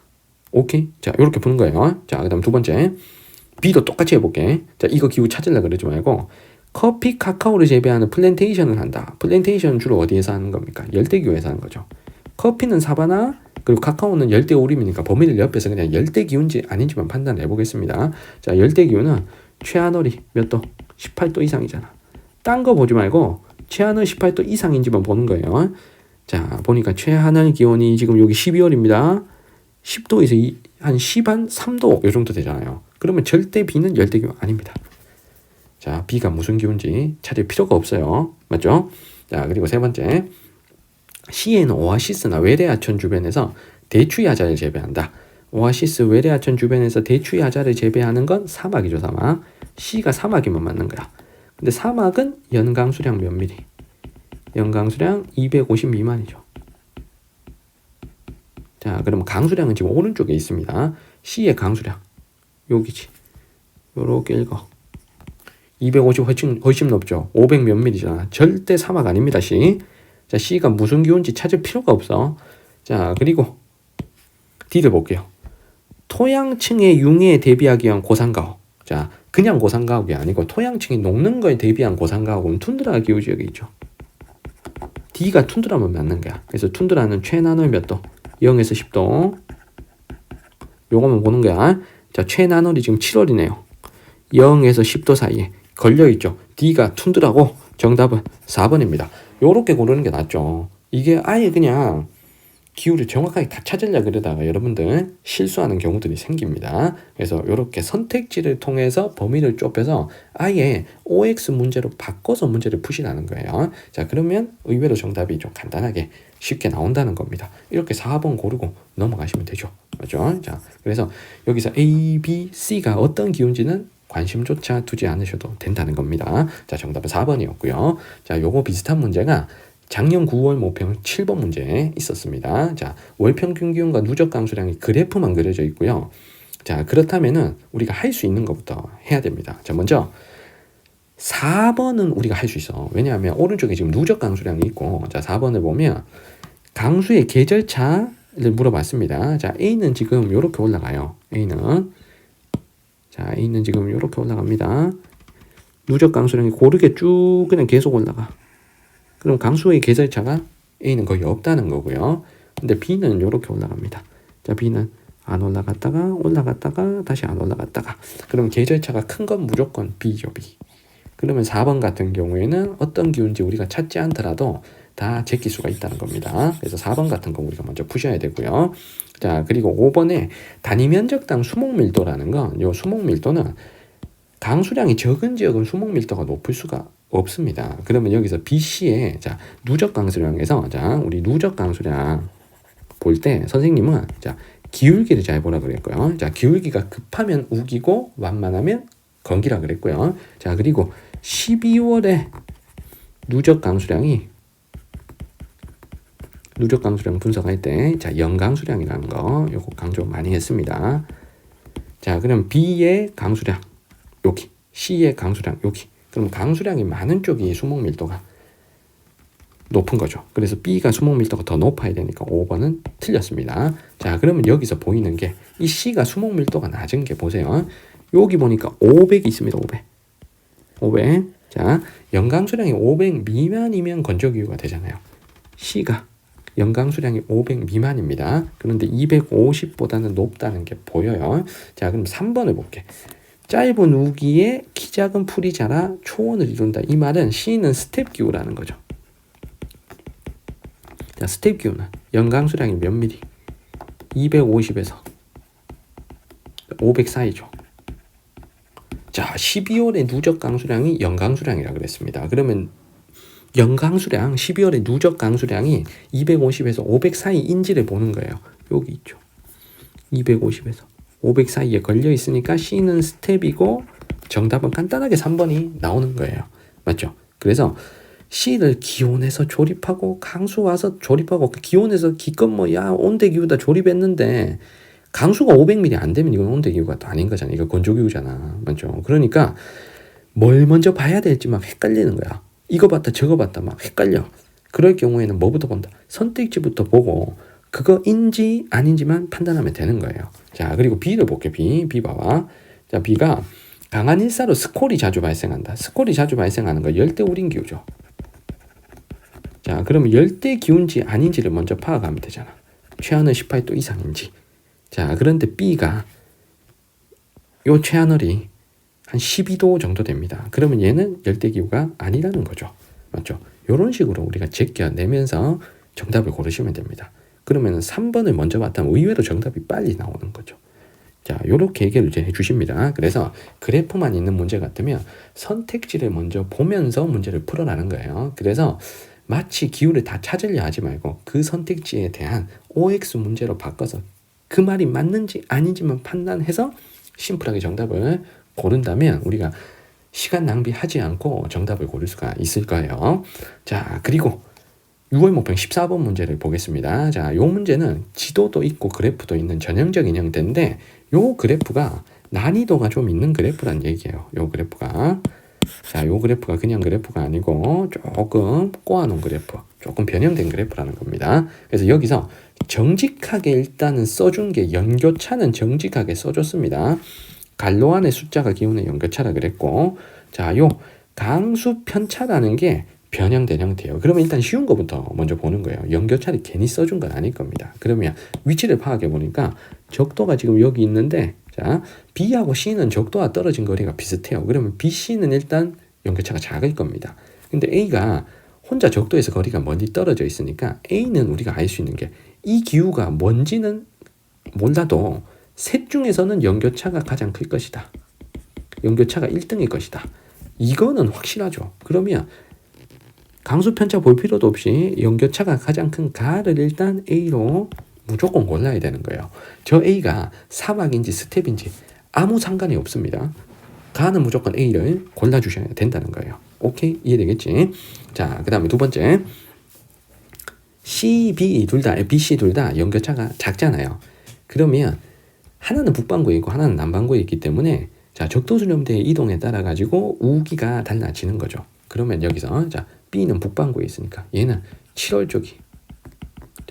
오케이? 자, 이렇게 보는 거예요. 자, 그 다음 두 번째. B도 똑같이 해볼게. 자, 이거 기후 찾으려고 그러지 말고 커피, 카카오를 재배하는 플랜테이션을 한다. 플랜테이션은 주로 어디에서 하는 겁니까? 열대기후에서 하는 거죠. 커피는 사바나, 그리고 카카오는 열대오림이니까 범위를 옆에서 그냥 열대기후인지 아닌지만 판단해 보겠습니다. 자, 열대기후는 최하늘이 몇 도? 18도 이상이잖아. 딴 거 보지 말고 최하늘 18도 이상인지만 보는 거예요. 자, 보니까 최하늘 기온이 지금 여기 12월입니다. 10도에서 한 3도 요 정도 되잖아요. 그러면 절대 B는 열대기후 아닙니다. 자, B가 무슨 기후인지 찾을 필요가 없어요. 맞죠? 자, 그리고 세 번째. C에는 오아시스나 외래하천 주변에서 대추야자를 재배한다. 오아시스 외래하천 주변에서 대추야자를 재배하는 건 사막이죠, 사막. C가 사막이면 맞는 거야. 근데 사막은 연강 수량 몇 미리? 연강 수량 250 미만이죠. 자, 그럼 강수량은 지금 오른쪽에 있습니다. C의 강수량. 여기지. 요렇게 읽어. 250 훨씬 높죠. 500 몇 미리잖아. 절대 사막 아닙니다, C. 자, C가 무슨 기후인지 찾을 필요가 없어. 자, 그리고 D를 볼게요. 토양층의 융해에 대비하기 위한 고산가옥. 자, 그냥 고산가옥이 아니고 토양층이 녹는 거에 대비한 고산가옥은 툰드라 기후 지역에 있죠. D가 툰드라면 맞는 거야. 그래서 툰드라는 최나널 몇 도? 0에서 10도. 요거만 보는 거야. 자, 최나널이 지금 7월이네요. 0에서 10도 사이에 걸려있죠. D가 툰드라고 정답은 4번입니다. 요렇게 고르는 게 낫죠. 이게 아예 그냥 기후를 정확하게 다 찾으려고 그러다가 여러분들 실수하는 경우들이 생깁니다. 그래서 이렇게 선택지를 통해서 범위를 좁혀서 아예 OX 문제로 바꿔서 문제를 푸시라는 거예요. 자, 그러면 의외로 정답이 좀 간단하게 쉽게 나온다는 겁니다. 이렇게 4번 고르고 넘어가시면 되죠. 맞죠? 자, 그래서 여기서 A, B, C가 어떤 기후인지는 관심조차 두지 않으셔도 된다는 겁니다. 자, 정답은 4번이었고요. 자, 요거 비슷한 문제가 작년 9월 모평 7번 문제에 있었습니다. 자, 월평균 기온과 누적 강수량이 그래프만 그려져 있고요. 자, 그렇다면은 우리가 할 수 있는 것부터 해야 됩니다. 자, 먼저 4번은 우리가 할 수 있어. 왜냐하면 오른쪽에 지금 누적 강수량이 있고, 자, 4번을 보면 강수의 계절차를 물어봤습니다. 자, A는 지금 이렇게 올라가요. A는 지금 이렇게 올라갑니다. 누적 강수량이 고르게 쭉 그냥 계속 올라가. 그럼 강수의 계절차가 A는 거의 없다는 거고요. 근데 B는 이렇게 올라갑니다. 자, B는 안 올라갔다가 다시 안 올라갔다가. 그럼 계절차가 큰 건 무조건 B죠, B. 그러면 4번 같은 경우에는 어떤 기후인지 우리가 찾지 않더라도 다 제낄 수가 있다는 겁니다. 그래서 4번 같은 거 우리가 먼저 푸셔야 되고요. 자, 그리고 5번에 단위 면적당 수목 밀도라는 건, 요 수목 밀도는 강수량이 적은 지역은 수목 밀도가 높을 수가 없습니다. 그러면 여기서 BC에 자, 누적 강수량에서 자, 우리 누적 강수량 볼 때 선생님은 자, 기울기를 잘 보라 그랬고요. 자, 기울기가 급하면 우기고 완만하면 건기라 그랬고요. 자, 그리고 12월에 누적 강수량 분석할 때, 자, 연강수량이라는 거, 요거 강조 많이 했습니다. 자, 그럼 B의 강수량, 여기. C의 강수량, 여기. 그럼 강수량이 많은 쪽이 수목 밀도가 높은 거죠. 그래서 B가 수목 밀도가 더 높아야 되니까 5번은 틀렸습니다. 자, 그러면 여기서 보이는 게, 이 C가 수목 밀도가 낮은 게 보세요. 여기 보니까 500이 있습니다, 500. 자, 연강수량이 500 미만이면 건조기후가 되잖아요. C가 연강수량이 500 미만입니다. 그런데 250보다는 높다는 게 보여요. 자, 그럼 3번을 볼게. 짧은 우기에 키 작은 풀이 자라 초원을 이룬다. 이 말은 C는 스텝 기후라는 거죠. 자, 스텝 기후는 연강수량이 몇 미리? 250에서 500 사이죠. 자, 12월의 누적 강수량이 연강수량이라 그랬습니다. 그러면 연강수량 12월의 누적 강수량이 250에서 500 사이인지를 보는 거예요. 여기 있죠. 250에서 500 사이에 걸려 있으니까 C는 스텝이고 정답은 간단하게 3번이 나오는 거예요. 맞죠? 그래서 C를 기온에서 조립하고 강수 와서 조립하고 기온에서 기껏 온대기후다 조립했는데 강수가 500ml 안 되면 이건 온대기후가 또 아닌 거잖아. 이거 건조기후잖아. 맞죠? 그러니까 뭘 먼저 봐야 될지 막 헷갈리는 거야. 이거 봤다 저거 봤다 막 헷갈려. 그럴 경우에는 뭐부터 본다? 선택지부터 보고 그거인지 아닌지만 판단하면 되는 거예요. 자, 그리고 B를 볼게. B 봐봐. 자, B가 강한 일사로 스콜이 자주 발생한다. 스콜이 자주 발생하는 거 열대우림 기후죠. 자, 그러면 열대 기후인지 아닌지를 먼저 파악하면 되잖아. 최하늘 18도 이상인지. 자, 그런데 B가 요 최하늘이 한 12도 정도 됩니다. 그러면 얘는 열대 기후가 아니라는 거죠. 맞죠? 이런 식으로 우리가 제껴내면서 정답을 고르시면 됩니다. 그러면 3번을 먼저 봤다면 의외로 정답이 빨리 나오는 거죠. 자, 요렇게 얘기를 이제 해주십니다. 그래서 그래프만 있는 문제 같으면 선택지를 먼저 보면서 문제를 풀어라는 거예요. 그래서 마치 기후를 다 찾으려 하지 말고 그 선택지에 대한 OX 문제로 바꿔서 그 말이 맞는지 아닌지만 판단해서 심플하게 정답을 고른다면 우리가 시간 낭비하지 않고 정답을 고를 수가 있을 거예요. 자, 그리고 6월 목표 14번 문제를 보겠습니다. 자, 요 문제는 지도도 있고 그래프도 있는 전형적인 형태인데 요 그래프가 난이도가 좀 있는 그래프란 얘기예요. 요 그래프가. 자, 요 그래프가 그냥 그래프가 아니고 조금 꼬아놓은 그래프, 조금 변형된 그래프라는 겁니다. 그래서 여기서 정직하게 일단은 써준 게 연교차는 정직하게 써줬습니다. 갈로 안에 숫자가 기운의 연교차라 그랬고, 자, 요 강수 편차라는 게 변형된 형태예요. 그러면 일단 쉬운 거부터 먼저 보는 거예요. 연교차를 괜히 써준 건 아닐 겁니다. 그러면 위치를 파악해 보니까 적도가 지금 여기 있는데, 자, B하고 C는 적도와 떨어진 거리가 비슷해요. 그러면 B, C는 일단 연교차가 작을 겁니다. 근데 A가 혼자 적도에서 거리가 멀리 떨어져 있으니까 A는 우리가 알 수 있는 게 이 기후가 뭔지는 몰라도 셋 중에서는 연교차가 가장 클 것이다. 연교차가 1등일 것이다. 이거는 확실하죠. 그러면 강수 편차 볼 필요도 없이 연교차가 가장 큰 가를 일단 A로 무조건 골라야 되는 거예요. 저 A가 사막인지 스텝인지 아무 상관이 없습니다. 가는 무조건 A를 골라주셔야 된다는 거예요. 오케이? 이해되겠지? 자, 그 다음에 두 번째. C, B 둘 다, B, C 둘 다 연교차가 작잖아요. 그러면 하나는 북반구에 있고 하나는 남반구에 있기 때문에 자, 적도수렴대의 이동에 따라 가지고 우기가 달라지는 거죠. 그러면 여기서 자, B는 북반구에 있으니까 얘는 7월 쪽이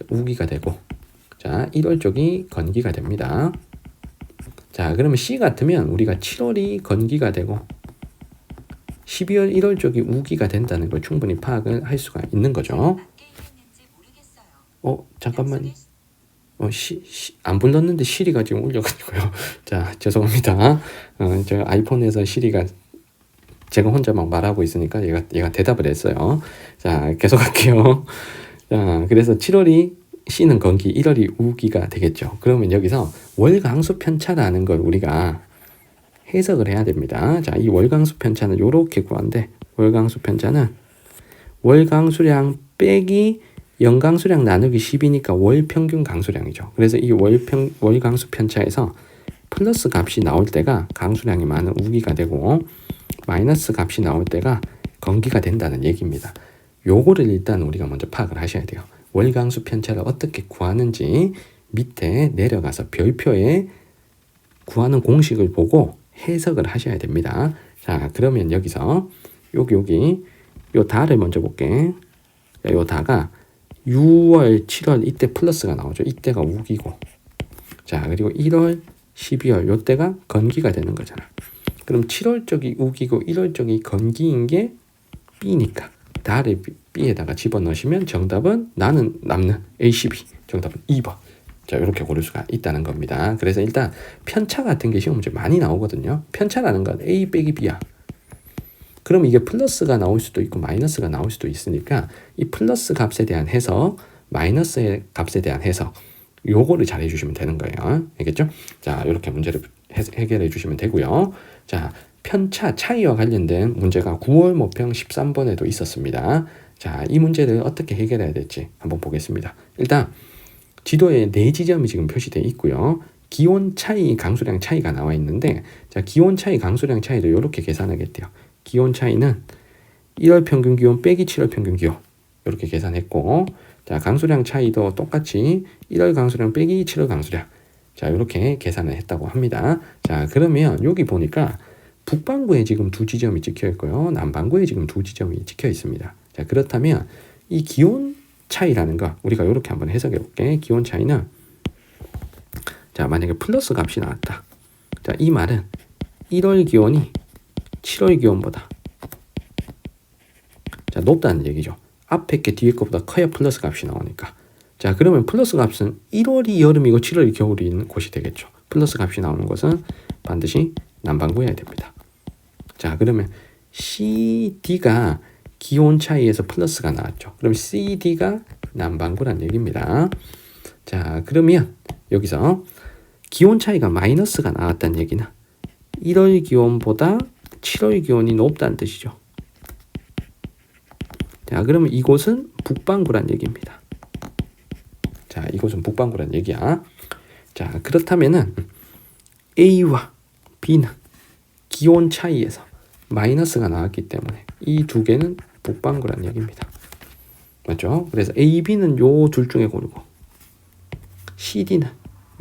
우기가 되고 자, 1월 쪽이 건기가 됩니다. 자, 그러면 C 같으면 우리가 7월이 건기가 되고 12월, 1월 쪽이 우기가 된다는 걸 충분히 파악을 할 수가 있는 거죠. 잠깐만. 안 불렀는데 시리가 지금 울려가지고요. 자, 죄송합니다. 저 아이폰에서 시리가 제가 혼자 막 말하고 있으니까 얘가 대답을 했어요. 자, 계속할게요. 자, 그래서 7월이 C는 건기, 1월이 우기가 되겠죠. 그러면 여기서 월강수 편차라는 걸 우리가 해석을 해야 됩니다. 자, 이 월강수 편차는 요렇게 구한데 월강수 편차는 월강수량 빼기 연강수량 나누기 10이니까 월평균 강수량이죠. 그래서 이 월강수 편차에서 플러스 값이 나올 때가 강수량이 많은 우기가 되고 마이너스 값이 나올 때가 건기가 된다는 얘기입니다. 요거를 일단 우리가 먼저 파악을 하셔야 돼요. 월강수 편차를 어떻게 구하는지 밑에 내려가서 별표에 구하는 공식을 보고 해석을 하셔야 됩니다. 자, 그러면 여기서 여기 요 다를 먼저 볼게. 자, 요 다가 6월, 7월 이때 플러스가 나오죠. 이때가 우기고. 자, 그리고 1월, 12월 요때가 건기가 되는 거잖아. 그럼 7월 쪽이 우기고 1월 쪽이 건기인 게 B니까 달을 B에다가 집어넣으시면 정답은 나는 남는 A12. 정답은 2번. 자, 이렇게 고를 수가 있다는 겁니다. 그래서 일단 편차 같은 게 시험 문제 많이 나오거든요. 편차라는 건 A 빼기 B야. 그럼 이게 플러스가 나올 수도 있고 마이너스가 나올 수도 있으니까 이 플러스 값에 대한 해석, 마이너스의 값에 대한 해석, 요거를 잘 해주시면 되는 거예요. 알겠죠? 자, 이렇게 문제를 해결해 주시면 되고요. 자, 편차 차이와 관련된 문제가 9월 모평 13번에도 있었습니다. 자, 이 문제를 어떻게 해결해야 될지 한번 보겠습니다. 일단 지도에 4지점이 지금 표시되어 있고요. 기온 차이, 강수량 차이가 나와 있는데, 자, 기온 차이, 강수량 차이를 이렇게 계산하겠대요. 기온 차이는 1월 평균 기온 빼기 7월 평균 기온 이렇게 계산했고, 자, 강수량 차이도 똑같이 1월 강수량 빼기 7월 강수량, 자, 이렇게 계산을 했다고 합니다. 자, 그러면 여기 보니까 북반구에 지금 2지점이 찍혀 있고요. 남반구에 지금 2지점이 찍혀 있습니다. 자, 그렇다면 이 기온 차이라는 거 우리가 이렇게 한번 해석해 볼게. 기온 차이는, 자, 만약에 플러스 값이 나왔다. 자, 이 말은 1월 기온이 7월 기온보다, 자, 높다는 얘기죠. 앞에 게 뒤에 것보다 커야 플러스 값이 나오니까. 자, 그러면 플러스 값은 1월이 여름이고 7월이 겨울인 곳이 되겠죠. 플러스 값이 나오는 것은 반드시 남반구여야 됩니다. 자, 그러면 CD가 기온 차이에서 플러스가 나왔죠. 그럼 CD가 남반구란 얘기입니다. 자, 그러면 여기서 기온 차이가 마이너스가 나왔다는 얘기는 1월 기온보다 7월 기온이 높다는 뜻이죠. 자, 그러면 이곳은 북반구란 얘기입니다. 자, 이곳은 북반구란 얘기야. 자, 그렇다면은 A와 B는 기온 차이에서 마이너스가 나왔기 때문에 이 두 개는 북반구란 얘기입니다. 맞죠? 그래서 A, B는 요 둘 중에 고르고 CD는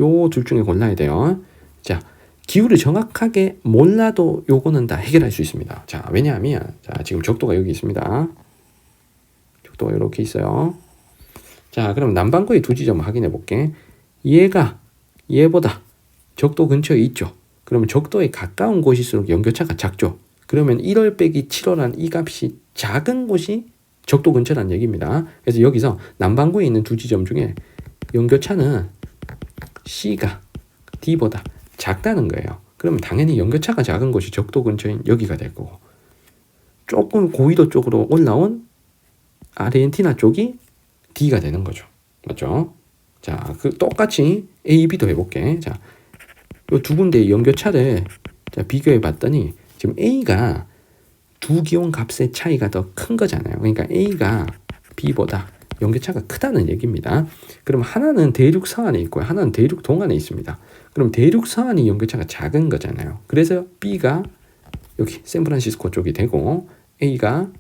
요 둘 중에 골라야 돼요. 자, 기후를 정확하게 몰라도 요거는 다 해결할 수 있습니다. 자, 왜냐하면, 자, 지금 적도가 여기 있습니다. 적도가 이렇게 있어요. 자, 그럼 남반구의 2지점 확인해 볼게. 얘가 얘보다 적도 근처에 있죠. 그러면 적도에 가까운 곳일수록 연교차가 작죠. 그러면 1월 빼기 7월한 이 값이 작은 곳이 적도 근처란 얘기입니다. 그래서 여기서 남반구에 있는 2지점 중에 연교차는 C가 D보다 작다는 거예요. 그러면 당연히 연교차가 작은 곳이 적도 근처인 여기가 될 거고, 조금 고緯도 쪽으로 올라온 아르헨티나 쪽이 D가 되는 거죠. 맞죠? 자, 그 똑같이 A, B도 해볼게. 자, 이 두 군데의 연교차를 자, 비교해 봤더니 지금 A가 두 기온 값의 차이가 더 큰 거잖아요. 그러니까 A가 B보다 연교차가 크다는 얘기입니다. 그럼 하나는 대륙 서안에 있고요. 하나는 대륙 동안에 있습니다. 그럼 대륙 서안이 연교차가 작은 거잖아요. 그래서 B가 여기 샌프란시스코 쪽이 되고 A가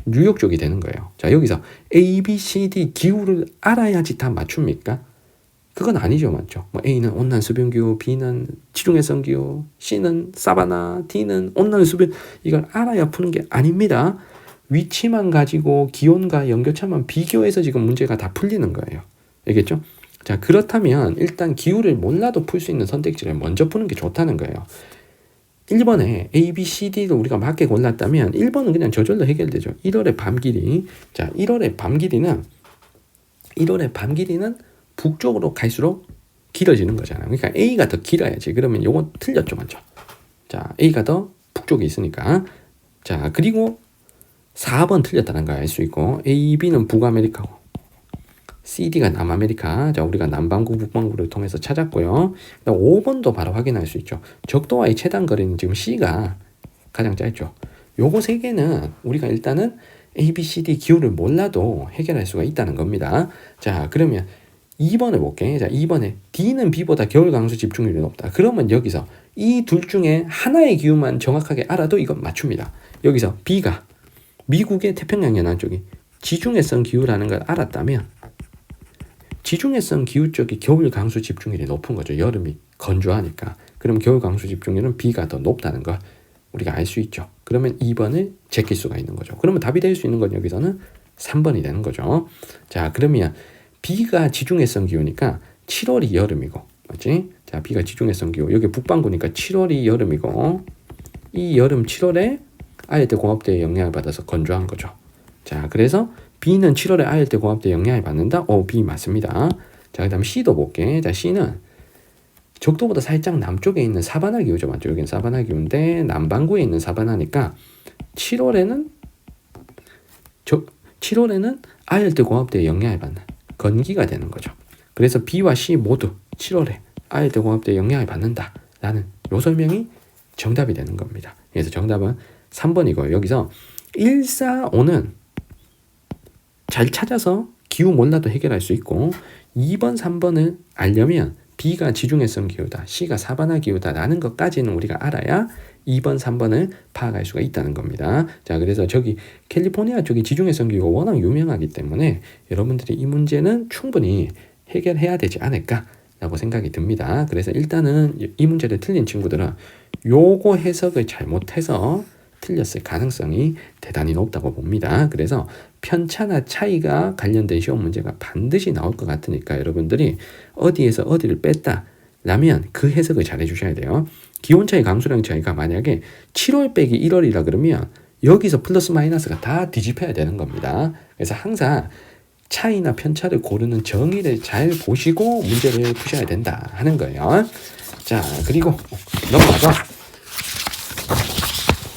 뉴욕 쪽이 되는 거예요. 자, 여기서 A, B, C, D 기후를 알아야지 다 맞춥니까? 그건 아니죠. 맞죠? 뭐 A는 온난 수변 기후, B는 지중해성 기후, C는 사바나, D는 온난 수변, 이걸 알아야 푸는 게 아닙니다. 위치만 가지고 기온과 연교차만 비교해서 지금 문제가 다 풀리는 거예요. 알겠죠? 자, 그렇다면 일단 기후를 몰라도 풀 수 있는 선택지를 먼저 푸는 게 좋다는 거예요. 1번에 A, B, C, D를 우리가 맞게 골랐다면 1번은 그냥 저절로 해결되죠. 1월의 밤 길이. 자, 1월의 밤 길이는 북쪽으로 갈수록 길어지는 거잖아요. 그러니까 A가 더 길어야지. 그러면 요건 틀렸죠, 맞죠? 자, A가 더 북쪽에 있으니까. 자, 그리고 4번 틀렸다는 걸 알 수 있고, A, B는 북아메리카고 CD가 남아메리카. 자, 우리가 남반구, 북반구를 통해서 찾았고요. 5번도 바로 확인할 수 있죠. 적도와의 최단 거리는 지금 C가 가장 짧죠. 요거 세 개는 우리가 일단은 A, B, C, D 기호를 몰라도 해결할 수가 있다는 겁니다. 자, 그러면 2번을 볼게. 자, 2번에 D는 B보다 겨울 강수 집중률이 높다. 그러면 여기서 이 둘 중에 하나의 기후만 정확하게 알아도 이건 맞춥니다. 여기서 B가 미국의 태평양 연안 쪽이 지중해성 기후라는 걸 알았다면 지중해성 기후 쪽이 겨울 강수 집중률이 높은 거죠. 여름이 건조하니까. 그럼 겨울 강수 집중률은 B가 더 높다는 걸 우리가 알 수 있죠. 그러면 2번을 제낄 수가 있는 거죠. 그러면 답이 될 수 있는 건 여기서는 3번이 되는 거죠. 자, 그러면 B가 지중해성 기후니까 7월이 여름이고, 맞지? 자, B가 지중해성 기후. 여기 북반구니까 7월이 여름이고, 이 여름 7월에 아열대 공업대의 영향을 받아서 건조한 거죠. 자, 그래서 B는 7월에 아열대 공업대의 영향을 받는다. B 맞습니다. 자, 그 다음에 C도 볼게. 자, C는 적도보다 살짝 남쪽에 있는 사바나 기후죠. 맞죠? 여기는 사바나 기후인데 남반구에 있는 사바나니까 7월에는 7월에는 아열대 공업대에 영향을 받는 건기가 되는 거죠. 그래서 B와 C 모두 7월에 아열대 공업대에 영향을 받는다 라는 요 설명이 정답이 되는 겁니다. 그래서 정답은 3번이고요. 여기서 1, 4, 5는 잘 찾아서 기후 몰라도 해결할 수 있고 2번, 3번을 알려면 B가 지중해성 기후다, C가 사바나 기후다 라는 것까지는 우리가 알아야 2번, 3번을 파악할 수가 있다는 겁니다. 자, 그래서 저기 캘리포니아 쪽이 지중해성 기후가 워낙 유명하기 때문에 여러분들이 이 문제는 충분히 해결해야 되지 않을까 라고 생각이 듭니다. 그래서 일단은 이 문제를 틀린 친구들은 요거 해석을 잘못해서 틀렸을 가능성이 대단히 높다고 봅니다. 그래서 편차나 차이가 관련된 시험 문제가 반드시 나올 것 같으니까 여러분들이 어디에서 어디를 뺐다 라면 그 해석을 잘 해주셔야 돼요. 기온차이 강수량 차이가 만약에 7월 빼기 1월이라 그러면 여기서 플러스 마이너스가 다 뒤집혀야 되는 겁니다. 그래서 항상 차이나 편차를 고르는 정의를 잘 보시고 문제를 푸셔야 된다 하는 거예요. 자, 그리고 넘어가서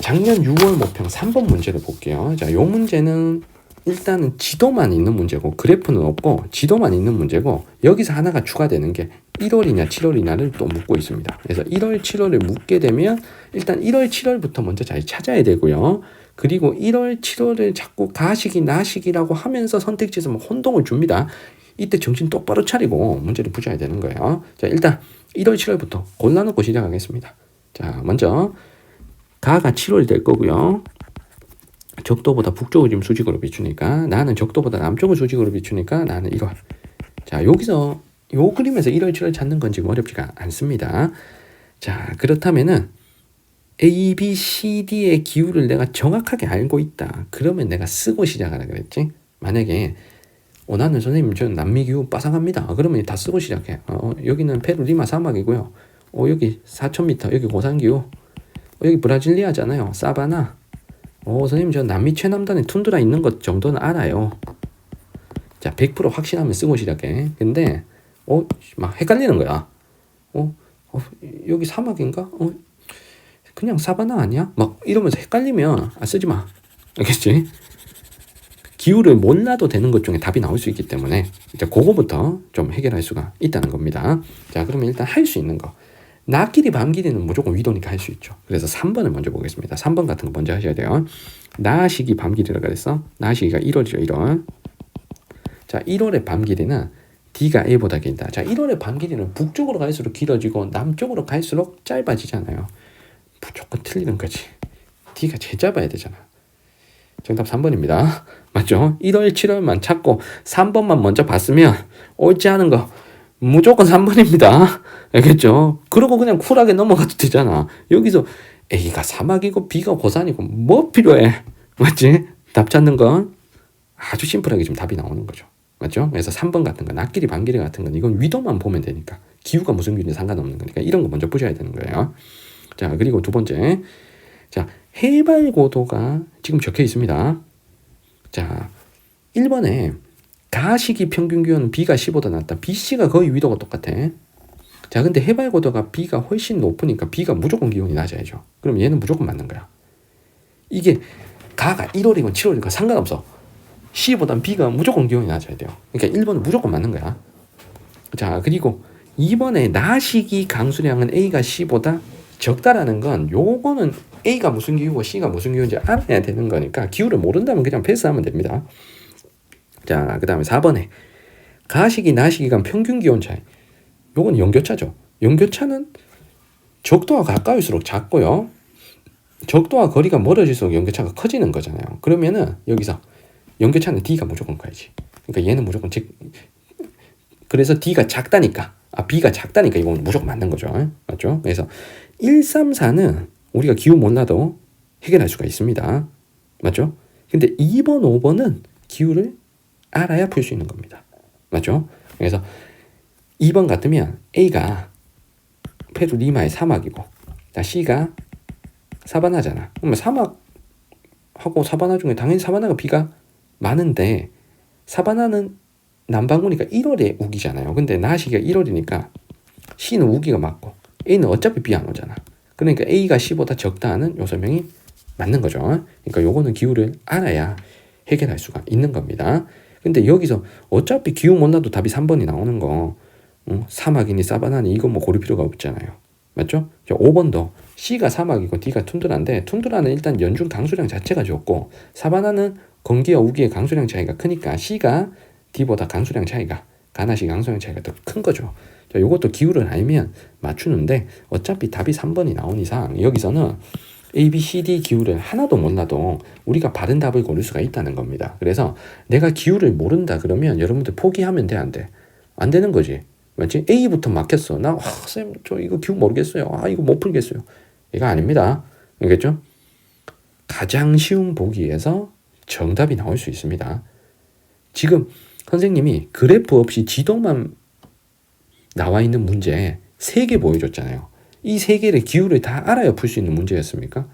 작년 6월 모평 3번 문제를 볼게요. 자, 요 문제는 일단은 지도만 있는 문제고 그래프는 없고 지도만 있는 문제고 여기서 하나가 추가되는 게 1월이냐 7월이냐를 또 묻고 있습니다. 그래서 1월 7월을 묻게 되면 일단 1월 7월부터 먼저 잘 찾아야 되고요. 그리고 1월 7월을 자꾸 가시기 나시기라고 하면서 선택지에서 뭐 혼동을 줍니다. 이때 정신 똑바로 차리고 문제를 푸셔야 되는 거예요. 자, 일단 1월 7월부터 골라놓고 시작하겠습니다. 자, 먼저 가가 7월이 될 거고요. 적도보다 북쪽을 지금 수직으로 비추니까 나는 적도보다 남쪽을 수직으로 비추니까 나는 1월. 자, 여기서 요 그림에서 1월 7월 찾는 건 지금 어렵지가 않습니다. 자, 그렇다면은 A, B, C, D의 기후를 내가 정확하게 알고 있다. 그러면 내가 쓰고 시작하라 그랬지. 만약에 나는 선생님 저는 남미 기후 빠삭합니다. 그러면 다 쓰고 시작해. 여기는 페루 리마 사막이고요. 여기 4,000m 여기 고산기후. 여기 브라질리아잖아요. 사바나. 선생님 저 남미 최남단에 툰드라 있는 것 정도는 알아요. 자, 100% 확신하면 쓰고 시작해. 근데 막 헷갈리는 거야. 여기 사막인가? 그냥 사바나 아니야? 막 이러면서 헷갈리면 쓰지 마. 알겠지? 기후를 몰라도 되는 것 중에 답이 나올 수 있기 때문에 이제 그거부터 좀 해결할 수가 있다는 겁니다. 자, 그러면 일단 할 수 있는 거. 낮길이 밤길이는 무조건 위도니까 할 수 있죠. 그래서 3번을 먼저 보겠습니다. 3번 같은 거 먼저 하셔야 돼요. 낮시기 밤길이라고 그랬어. 낮시기가 1월이죠. 1월. 자, 1월의 밤길이는 D가 A보다 길다. 자, 1월의 밤길이는 북쪽으로 갈수록 길어지고 남쪽으로 갈수록 짧아지잖아요. 무조건 틀리는 거지. D가 제일 짧아야 되잖아. 정답 3번입니다. 맞죠? 1월, 7월만 찾고 3번만 먼저 봤으면 옳지 않은 거 무조건 3번입니다. 알겠죠? 그러고 그냥 쿨하게 넘어가도 되잖아. 여기서 A가 사막이고 B가 고산이고 뭐 필요해? 맞지? 답 찾는 건 아주 심플하게 좀 답이 나오는 거죠. 맞죠? 그래서 3번 같은 거, 낮길이 밤길이 같은 건 이건 위도만 보면 되니까 기후가 무슨 기후인지 상관없는 거니까 이런 거 먼저 보셔야 되는 거예요. 자, 그리고 두 번째. 자, 해발 고도가 지금 적혀 있습니다. 자, 1번에 가시기 평균 기온은 B가 C보다 낮다. BC가 거의 위도가 똑같아. 자, 근데 해발 고도가 B가 훨씬 높으니까 B가 무조건 기온이 낮아야죠. 그럼 얘는 무조건 맞는 거야. 이게 가가 1월이건 7월이건 상관없어. C보단 B가 무조건 기온이 낮아야 돼요. 그러니까 1번은 무조건 맞는 거야. 자, 그리고 2번에 나시기 강수량은 A가 C보다 적다라는 건 요거는 A가 무슨 기후고 C가 무슨 기후인지 알아야 되는 거니까 기후를 모른다면 그냥 패스하면 됩니다. 자, 그 다음에 4번에 가시기 나시기 간 평균 기온 차이. 요건 연교차죠. 연교차는 적도와 가까울수록 작고요. 적도와 거리가 멀어질수록 연교차가 커지는 거잖아요. 그러면은 여기서 연교차는 D가 무조건 커야지. 그러니까 얘는 무조건 그래서 D가 작다니까. B가 작다니까 이건 무조건 맞는 거죠. 맞죠? 그래서 1, 3, 4는 우리가 기후 몰라도 해결할 수가 있습니다. 맞죠? 근데 2번, 5번은 기후를 알아야 풀 수 있는 겁니다. 맞죠? 그래서 2번 같으면 A가 페루 리마의 사막이고, 자, C가 사바나잖아. 그러면 사막하고 사바나 중에 당연히 사바나가 비가 많은데, 사바나는 남반구니까 1월에 우기잖아요. 근데 낮 시기가 1월이니까 C는 우기가 맞고 A는 어차피 B 안 오잖아. 그러니까 A가 C보다 적다 하는 요 설명이 맞는 거죠. 그러니까 요거는 기후를 알아야 해결할 수가 있는 겁니다. 근데 여기서 어차피 기후 몰라도 답이 3번이 나오는 거 사막이니 사바나니 이건 뭐 고를 필요가 없잖아요. 맞죠? 5번도 C가 사막이고 D가 툰드라인데 툰드라는 일단 연중 강수량 자체가 적고 사바나는 건기와 우기의 강수량 차이가 크니까 C가 D보다 강수량 차이가 가나시 강수량 차이가 더 큰 거죠. 자, 요것도 기후를 알면 맞추는데 어차피 답이 3번이 나온 이상 여기서는 A, B, C, D 기후를 하나도 몰라도 우리가 바른 답을 고를 수가 있다는 겁니다. 그래서 내가 기후를 모른다 그러면 여러분들 포기하면 돼, 안 돼? 안 되는 거지. 맞지? A부터 막혔어. 쌤, 저 이거 기후 모르겠어요. 이거 못 풀겠어요. 이거 아닙니다. 알겠죠? 가장 쉬운 보기에서 정답이 나올 수 있습니다. 지금 선생님이 그래프 없이 지도만 나와 있는 문제 3개 보여줬잖아요. 이 3개를 기후를 다 알아야 풀 수 있는 문제였습니까?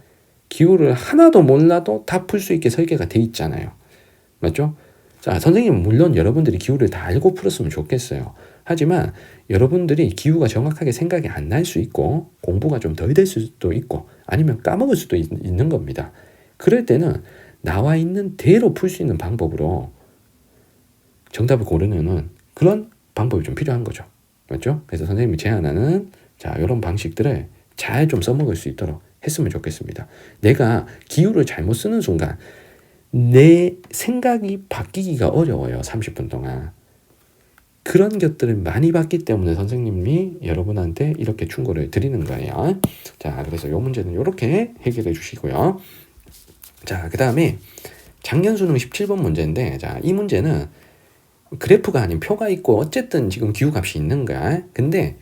기후를 하나도 몰라도 다 풀 수 있게 설계가 돼 있잖아요. 맞죠? 자, 선생님은 물론 여러분들이 기후를 다 알고 풀었으면 좋겠어요. 하지만 여러분들이 기후가 정확하게 생각이 안 날 수 있고 공부가 좀 덜 될 수도 있고 아니면 까먹을 수도 있는 겁니다. 그럴 때는 나와 있는 대로 풀 수 있는 방법으로 정답을 고르는 그런 방법이 좀 필요한 거죠. 맞죠? 그래서 선생님이 제안하는 자, 이런 방식들을 잘 좀 써먹을 수 있도록 했으면 좋겠습니다. 내가 기후를 잘못 쓰는 순간 내 생각이 바뀌기가 어려워요. 30분 동안. 그런 것들을 많이 봤기 때문에 선생님이 여러분한테 이렇게 충고를 드리는 거예요. 자, 그래서 이 문제는 이렇게 해결해 주시고요. 자, 그 다음에 작년 수능 17번 문제인데, 자, 이 문제는 그래프가 아닌 표가 있고 어쨌든 지금 기후값이 있는 거야. 근데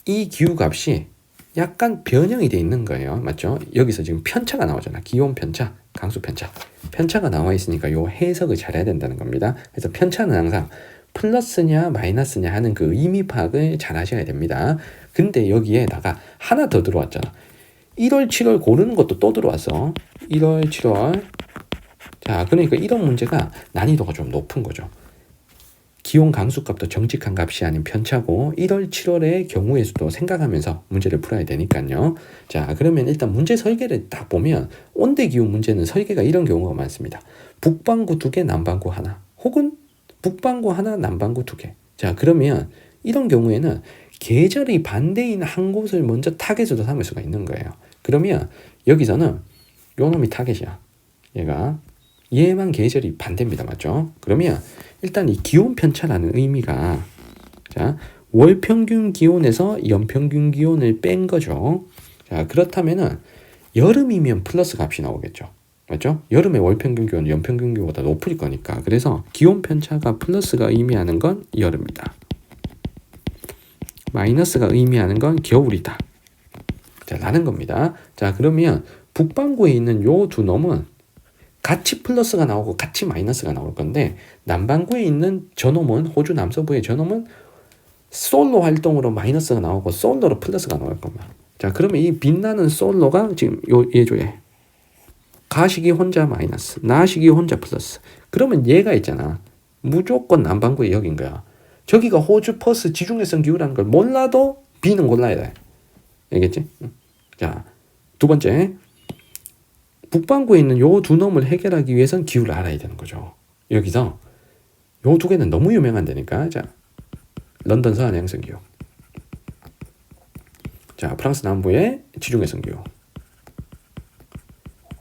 이 기후값이 약간 변형이 돼 있는 거예요. 맞죠? 여기서 지금 편차가 나오잖아. 기온 편차, 강수 편차. 편차가 나와 있으니까 요 해석을 잘해야 된다는 겁니다. 그래서 편차는 항상 플러스냐 마이너스냐 하는 그 의미 파악을 잘 하셔야 됩니다. 근데 여기에다가 하나 더 들어왔잖아. 1월, 7월 고르는 것도 또 들어왔어. 1월, 7월. 자, 그러니까 이런 문제가 난이도가 좀 높은 거죠. 기온 강수값도 정직한 값이 아닌 편차고 1월, 7월의 경우에서도 생각하면서 문제를 풀어야 되니까요. 자, 그러면 일단 문제 설계를 딱 보면 온대 기후 문제는 설계가 이런 경우가 많습니다. 북반구 2개, 남반구 하나. 혹은 북반구 하나, 남반구 2개. 자, 그러면 이런 경우에는 계절이 반대인 한 곳을 먼저 타겟으로 삼을 수가 있는 거예요. 그러면 여기서는 요 놈이 타겟이야. 얘만 계절이 반대입니다. 맞죠? 그러면 일단 이 기온 편차라는 의미가 자, 월 평균 기온에서 연평균 기온을 뺀 거죠. 자, 그렇다면은 여름이면 플러스 값이 나오겠죠. 맞죠? 여름에 월 평균 기온은 연평균 기온보다 높을 거니까. 그래서 기온 편차가 플러스가 의미하는 건 여름이다. 마이너스가 의미하는 건 겨울이다. 자, 라는 겁니다. 자, 그러면 북반구에 있는 요 두 놈은 같이 플러스가 나오고 같이 마이너스가 나올 건데 남반구에 있는 저놈은 호주 남서부의 저놈은 솔로 활동으로 마이너스가 나오고 솔로로 플러스가 나올 겁니다. 자, 그러면 이 빛나는 솔로가 지금 요 예조에 가시기 혼자 마이너스, 나시기 혼자 플러스. 그러면 얘가 있잖아. 무조건 남반구에 여긴 거야. 저기가 호주 퍼스 지중해성 기후라는 걸 몰라도 B는 골라야 돼. 알겠지? 자, 두 번째. 북반구에 있는 요 두 놈을 해결하기 위해서는 기후를 알아야 되는 거죠. 여기서 요 두 개는 너무 유명한 데니까 자, 런던 서해안양성 기후. 자, 프랑스 남부의 지중해성 기후.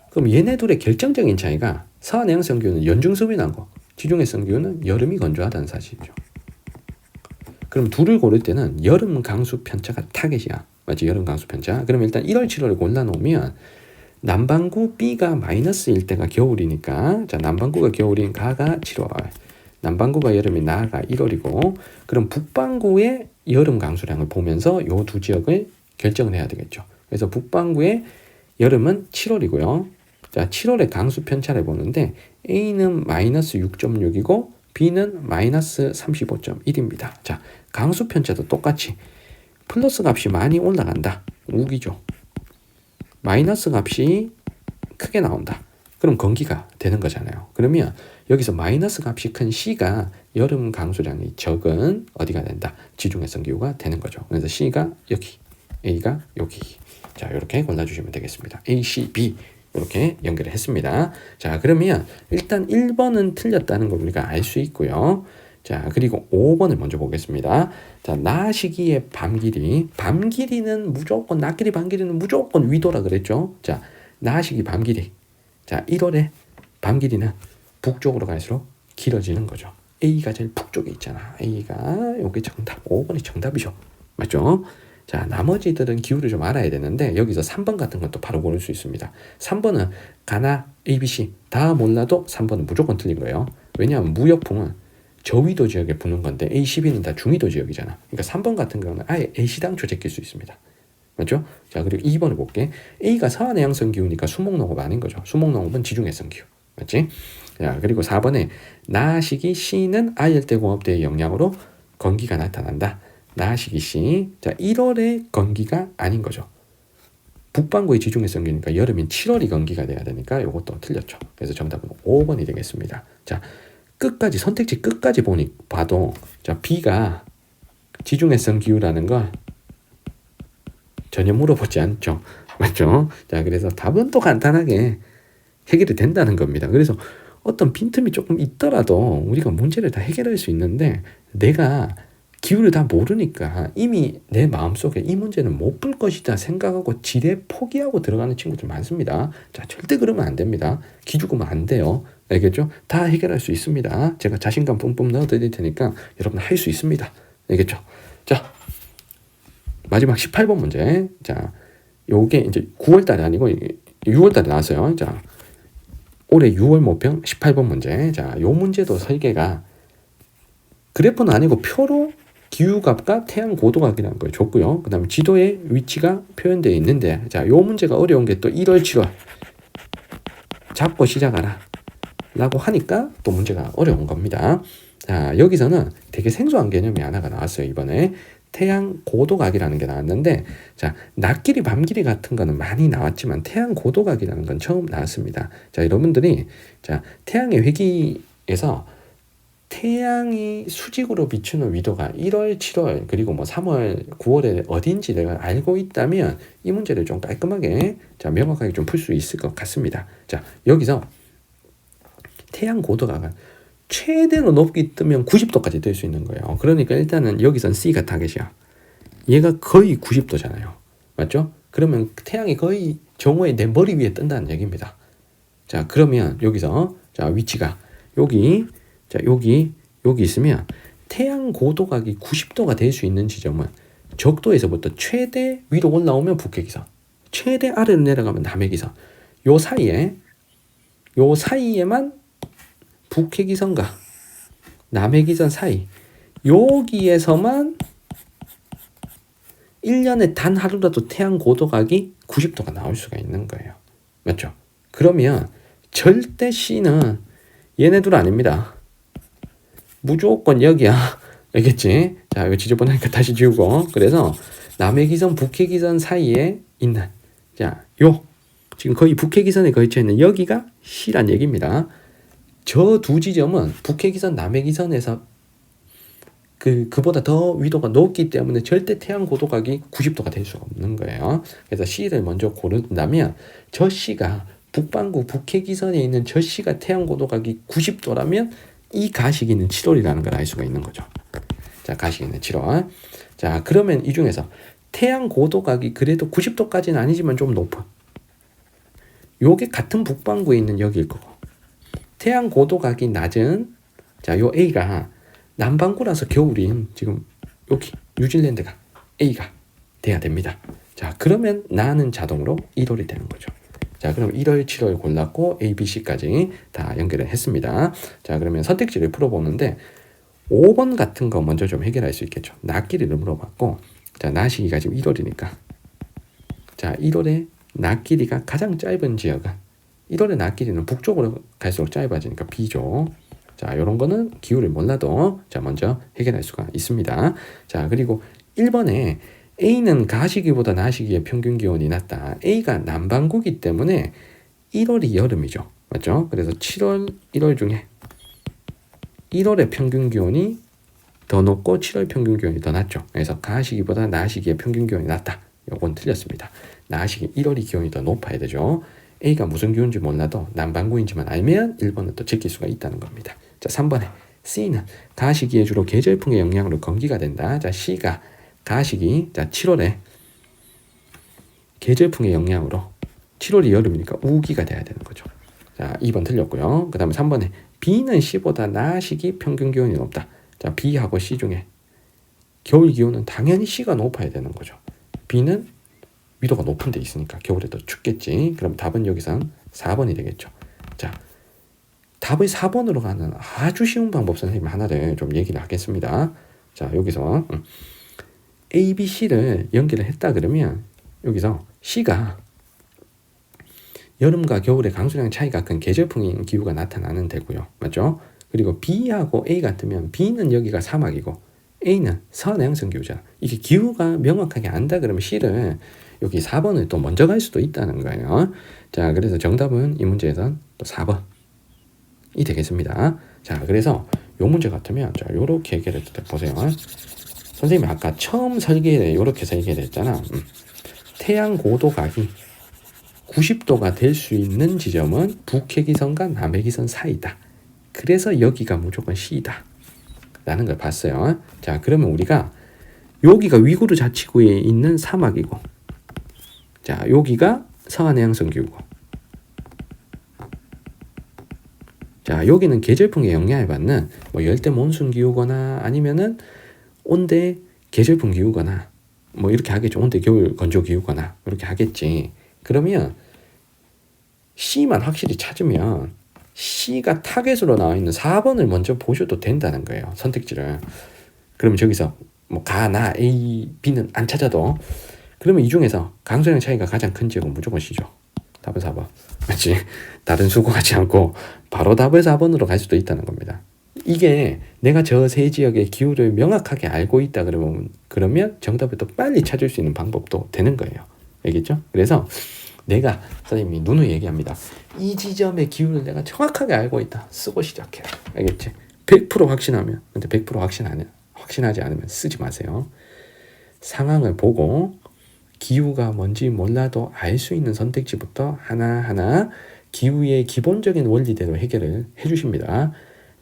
그럼 얘네 둘의 결정적인 차이가 서해안양성 기후는 연중습이 나고 지중해성 기후는 여름이 건조하다는 사실이죠. 그럼 둘을 고를 때는 여름 강수 편차가 타겟이야. 맞지? 여름 강수 편차. 그럼 일단 1월, 7월을 골라놓으면 남반구 B가 마이너스일 때가 겨울이니까 자, 남반구가 겨울인 가가 7월, 남반구가 여름인 나가 1월이고 그럼 북반구의 여름 강수량을 보면서 요 두 지역을 결정을 해야 되겠죠. 그래서 북반구의 여름은 7월이고요. 자, 7월의 강수 편차를 보는데 A는 마이너스 6.6이고 B는 마이너스 35.1입니다. 자, 강수 편차도 똑같이 플러스 값이 많이 올라간다. 우기죠. 마이너스 값이 크게 나온다. 그럼 건기가 되는 거잖아요. 그러면 여기서 마이너스 값이 큰 C가 여름 강수량이 적은 어디가 된다? 지중해성 기후가 되는 거죠. 그래서 C가 여기, A가 여기. 자, 이렇게 골라주시면 되겠습니다. A, C, B 이렇게 연결을 했습니다. 자, 그러면 일단 1번은 틀렸다는 걸 우리가 알 수 있고요. 자, 그리고 5번을 먼저 보겠습니다. 자, 낮 시기의 밤 길이는 무조건, 낮 길이, 밤 길이는 무조건 위도라 그랬죠. 자, 낮 시기 밤 길이. 자, 1월에 밤 길이는 북쪽으로 갈수록 길어지는 거죠. A가 제일 북쪽에 있잖아. A가 여기 정답, 5번이 정답이죠. 맞죠? 자, 나머지들은 기후를 좀 알아야 되는데 여기서 3번 같은 것도 바로 고를 수 있습니다. 3번은 가나, A, B, C 다 몰라도 3번은 무조건 틀린 거예요. 왜냐하면 무역풍은 저위도 지역에 부는 건데 A, C, B는 다 중위도 지역이잖아. 그러니까 3번 같은 경우는 아예 A시당초 제낄 수 있습니다. 맞죠? 자, 그리고 2번을 볼게. A가 서해안해양성 기후니까 수목농업 아닌 거죠. 수목농업은 지중해성 기후. 맞지? 자, 그리고 4번에 낮 시기 C는 아열대공업대의 영향으로 건기가 나타난다. 낮 시기 C. 자, 1월에 건기가 아닌 거죠. 북반구의 지중해성 기후니까 여름인 7월이 건기가 돼야 되니까 이것도 틀렸죠. 그래서 정답은 5번이 되겠습니다. 자, 끝까지 선택지 끝까지 봐도 자, B가 지중해성 기후라는 걸 전혀 물어보지 않죠. 맞죠? 자, 그래서 답은 또 간단하게 해결이 된다는 겁니다. 그래서 어떤 빈틈이 조금 있더라도 우리가 문제를 다 해결할 수 있는데 내가 기후를 다 모르니까 이미 내 마음속에 이 문제는 못 풀 것이다 생각하고 지레 포기하고 들어가는 친구들 많습니다. 자, 절대 그러면 안 됩니다. 기죽으면 안 돼요. 알겠죠? 다 해결할 수 있습니다. 제가 자신감 뿜뿜 넣어드릴 테니까 여러분 할 수 있습니다. 알겠죠? 자, 마지막 18번 문제. 자, 요게 이제 9월달이 아니고 6월달에 나왔어요. 자, 올해 6월 모평 18번 문제. 자, 요 문제도 설계가 그래프는 아니고 표로 기후값과 태양 고도각이라는 걸 줬고요. 그 다음에 지도의 위치가 표현되어 있는데, 자, 요 문제가 어려운 게 또 1월, 7월 잡고 시작하라 라고 하니까 또 문제가 어려운 겁니다. 자, 여기서는 되게 생소한 개념이 하나가 나왔어요. 이번에 태양 고도각이라는 게 나왔는데, 자, 낮길이 밤길이 같은 거는 많이 나왔지만 태양 고도각이라는 건 처음 나왔습니다. 자, 여러분들이 자, 태양의 회기에서 태양이 수직으로 비추는 위도가 1월, 7월, 그리고 뭐 3월, 9월에 어딘지 내가 알고 있다면 이 문제를 좀 깔끔하게, 자, 명확하게 좀 풀 수 있을 것 같습니다. 자, 여기서 태양 고도각은 최대로 높게 뜨면 90도까지 뜰 수 있는 거예요. 그러니까 일단은 여기선 C가 타겟이야. 얘가 거의 90도잖아요. 맞죠? 그러면 태양이 거의 정오에 내 머리 위에 뜬다는 얘기입니다. 자, 그러면 여기서 자, 위치가 여기, 자, 여기 있으면 태양 고도각이 90도가 될 수 있는 지점은 적도에서부터 최대 위로 올라오면 북해기선, 최대 아래로 내려가면 남해기선, 요 사이에만 북해기선과 남해기선 사이, 여기에서만 1년에 단 하루라도 태양 고도각이 90도가 나올 수가 있는 거예요. 맞죠? 그러면 절대 C는 얘네들 아닙니다. 무조건 여기야. 알겠지? 자, 이거 지저분하니까 다시 지우고. 그래서 남해기선, 북해기선 사이에 있는, 자, 지금 거의 북해기선에 걸쳐 있는 여기가 C란 얘기입니다. 저 두 지점은 북해기선, 남해기선에서 그보다 더 위도가 높기 때문에 절대 태양 고도각이 90도가 될 수가 없는 거예요. 그래서 C를 먼저 고른다면 저 C가 북반구 북해기선에 있는 저 C가 태양 고도각이 90도라면 이 가시기는 7월이라는 걸 알 수가 있는 거죠. 자, 가시기는 7월. 자, 그러면 이 중에서 태양 고도각이 그래도 90도까지는 아니지만 좀 높은, 요게 같은 북반구에 있는 여기일 거고, 태양 고도각이 낮은, 자, 요 A가 남반구라서 겨울인 지금 여기 뉴질랜드가 A가 돼야 됩니다. 자, 그러면 나는 자동으로 1월이 되는 거죠. 자, 그럼 1월, 7월 골랐고 A, B, C까지 다 연결을 했습니다. 자, 그러면 선택지를 풀어보는데 5번 같은 거 먼저 좀 해결할 수 있겠죠. 낮 길이를 물어봤고, 자, 낮 시기가 지금 1월이니까, 자, 1월에 낮 길이가 가장 짧은 지역은, 1월의 낮 길이는 북쪽으로 갈수록 짧아지니까 B죠. 자, 요런 거는 기후를 몰라도 자, 먼저 해결할 수가 있습니다. 자, 그리고 1번에 A는 가시기보다 낮시기의 평균 기온이 낮다. A가 남반구기 때문에 1월이 여름이죠. 맞죠? 그래서 7월, 1월 중에 1월의 평균 기온이 더 높고 7월 평균 기온이 더 낮죠. 그래서 가시기보다 나시기의 평균 기온이 낮다. 요건 틀렸습니다. 나시기 1월이 기온이 더 높아야 되죠. A가 무슨 기온인지 몰라도 남반구인지만 알면 1번은 또 제낄 수가 있다는 겁니다. 자, 3번에 C는 가시기에 주로 계절풍의 영향으로 건기가 된다. 자, C가 가시기, 자, 7월에 계절풍의 영향으로 7월이 여름이니까 우기가 돼야 되는 거죠. 자, 2번 틀렸고요. 그 다음에 3번에 B는 C보다 나시기 평균 기온이 높다. 자, B하고 C 중에 겨울 기온은 당연히 C가 높아야 되는 거죠. B는 위도가 높은 데 있으니까 겨울에 더 춥겠지. 그럼 답은 여기선 4번이 되겠죠. 자, 답의 4번으로 가는 아주 쉬운 방법 선생님 하나를 좀 얘기를 하겠습니다. 자, 여기서 A, B, C를 연결을 했다 그러면 여기서 C가 여름과 겨울의 강수량 차이가 큰 계절풍인 기후가 나타나는 데고요. 맞죠? 그리고 B하고 A 같으면 B는 여기가 사막이고 A는 서해안성 기후잖아. 이게 기후가 명확하게 안다 그러면 C를 여기 4번을 또 먼저 갈 수도 있다는 거예요. 자, 그래서 정답은 이 문제에선 또 4번이 되겠습니다. 자, 그래서 요 문제 같으면 자, 요렇게 해결해도 돼. 보세요. 선생님이 아까 처음 설계를 요렇게 설계를 했잖아. 태양 고도각이 90도가 될 수 있는 지점은 북해기선과 남해기선 사이다. 그래서 여기가 무조건 C다 라는 걸 봤어요. 자, 그러면 우리가 여기가 위구르 자치구에 있는 사막이고, 자, 여기가 서해안해양성 기후고, 자, 여기는 계절풍의 영향을 받는 뭐 열대 몬순 기후거나 아니면은 온대 계절풍 기후거나 뭐 이렇게 하겠죠. 온대 겨울 건조 기후거나 이렇게 하겠지. 그러면 C만 확실히 찾으면 C가 타겟으로 나와 있는 4번을 먼저 보셔도 된다는 거예요. 선택지를. 그러면 저기서 뭐 가나 A, B는 안 찾아도 그러면 이 중에서 강수량 차이가 가장 큰 지역은 무조건 C죠. 답은 4번. 맞지? 다른 수고하지 않고 바로 답을 4번으로 갈 수도 있다는 겁니다. 이게 내가 저 세 지역의 기후를 명확하게 알고 있다 그러면 정답을 또 빨리 찾을 수 있는 방법도 되는 거예요. 알겠죠? 그래서 내가 선생님이 누누이 얘기합니다. 이 지점의 기후를 내가 정확하게 알고 있다. 쓰고 시작해. 알겠지? 100% 확신하면, 근데 100% 확신하지 않으면 쓰지 마세요. 상황을 보고 기후가 뭔지 몰라도 알 수 있는 선택지부터 하나하나 기후의 기본적인 원리대로 해결을 해주십니다.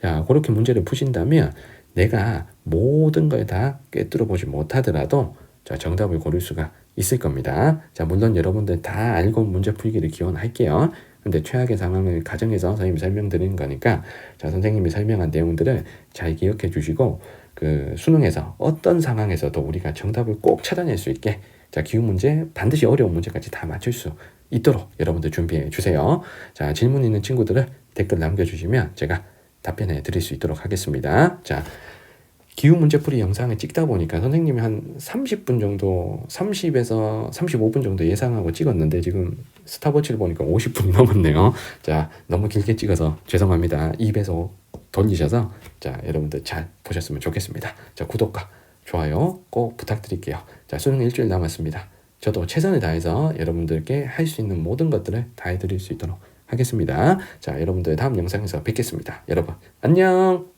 자, 그렇게 문제를 푸신다면 내가 모든 걸 다 꿰뚫어 보지 못하더라도 자, 정답을 고를 수가 있을 겁니다. 자, 물론 여러분들 다 알고 문제 풀기를 기원할게요. 근데 최악의 상황을 가정해서 선생님이 설명드리는 거니까 자, 선생님이 설명한 내용들을 잘 기억해 주시고 그 수능에서 어떤 상황에서도 우리가 정답을 꼭 찾아낼 수 있게 자, 기후 문제 반드시 어려운 문제까지 다 맞출 수 있도록 여러분들 준비해 주세요. 자, 질문 있는 친구들을 댓글 남겨주시면 제가 답변해 드릴 수 있도록 하겠습니다. 자, 기후 문제풀이 영상을 찍다 보니까 선생님이 한 30분 정도, 30에서 35분 정도 예상하고 찍었는데 지금 스탑워치를 보니까 50분이 넘었네요. 자, 너무 길게 찍어서 죄송합니다. 2배속 돌리셔서 자, 여러분들 잘 보셨으면 좋겠습니다. 자, 구독과 좋아요 꼭 부탁드릴게요. 자, 수능 일주일 남았습니다. 저도 최선을 다해서 여러분들께 할 수 있는 모든 것들을 다 해드릴 수 있도록 하겠습니다. 자, 여러분들 다음 영상에서 뵙겠습니다. 여러분 안녕.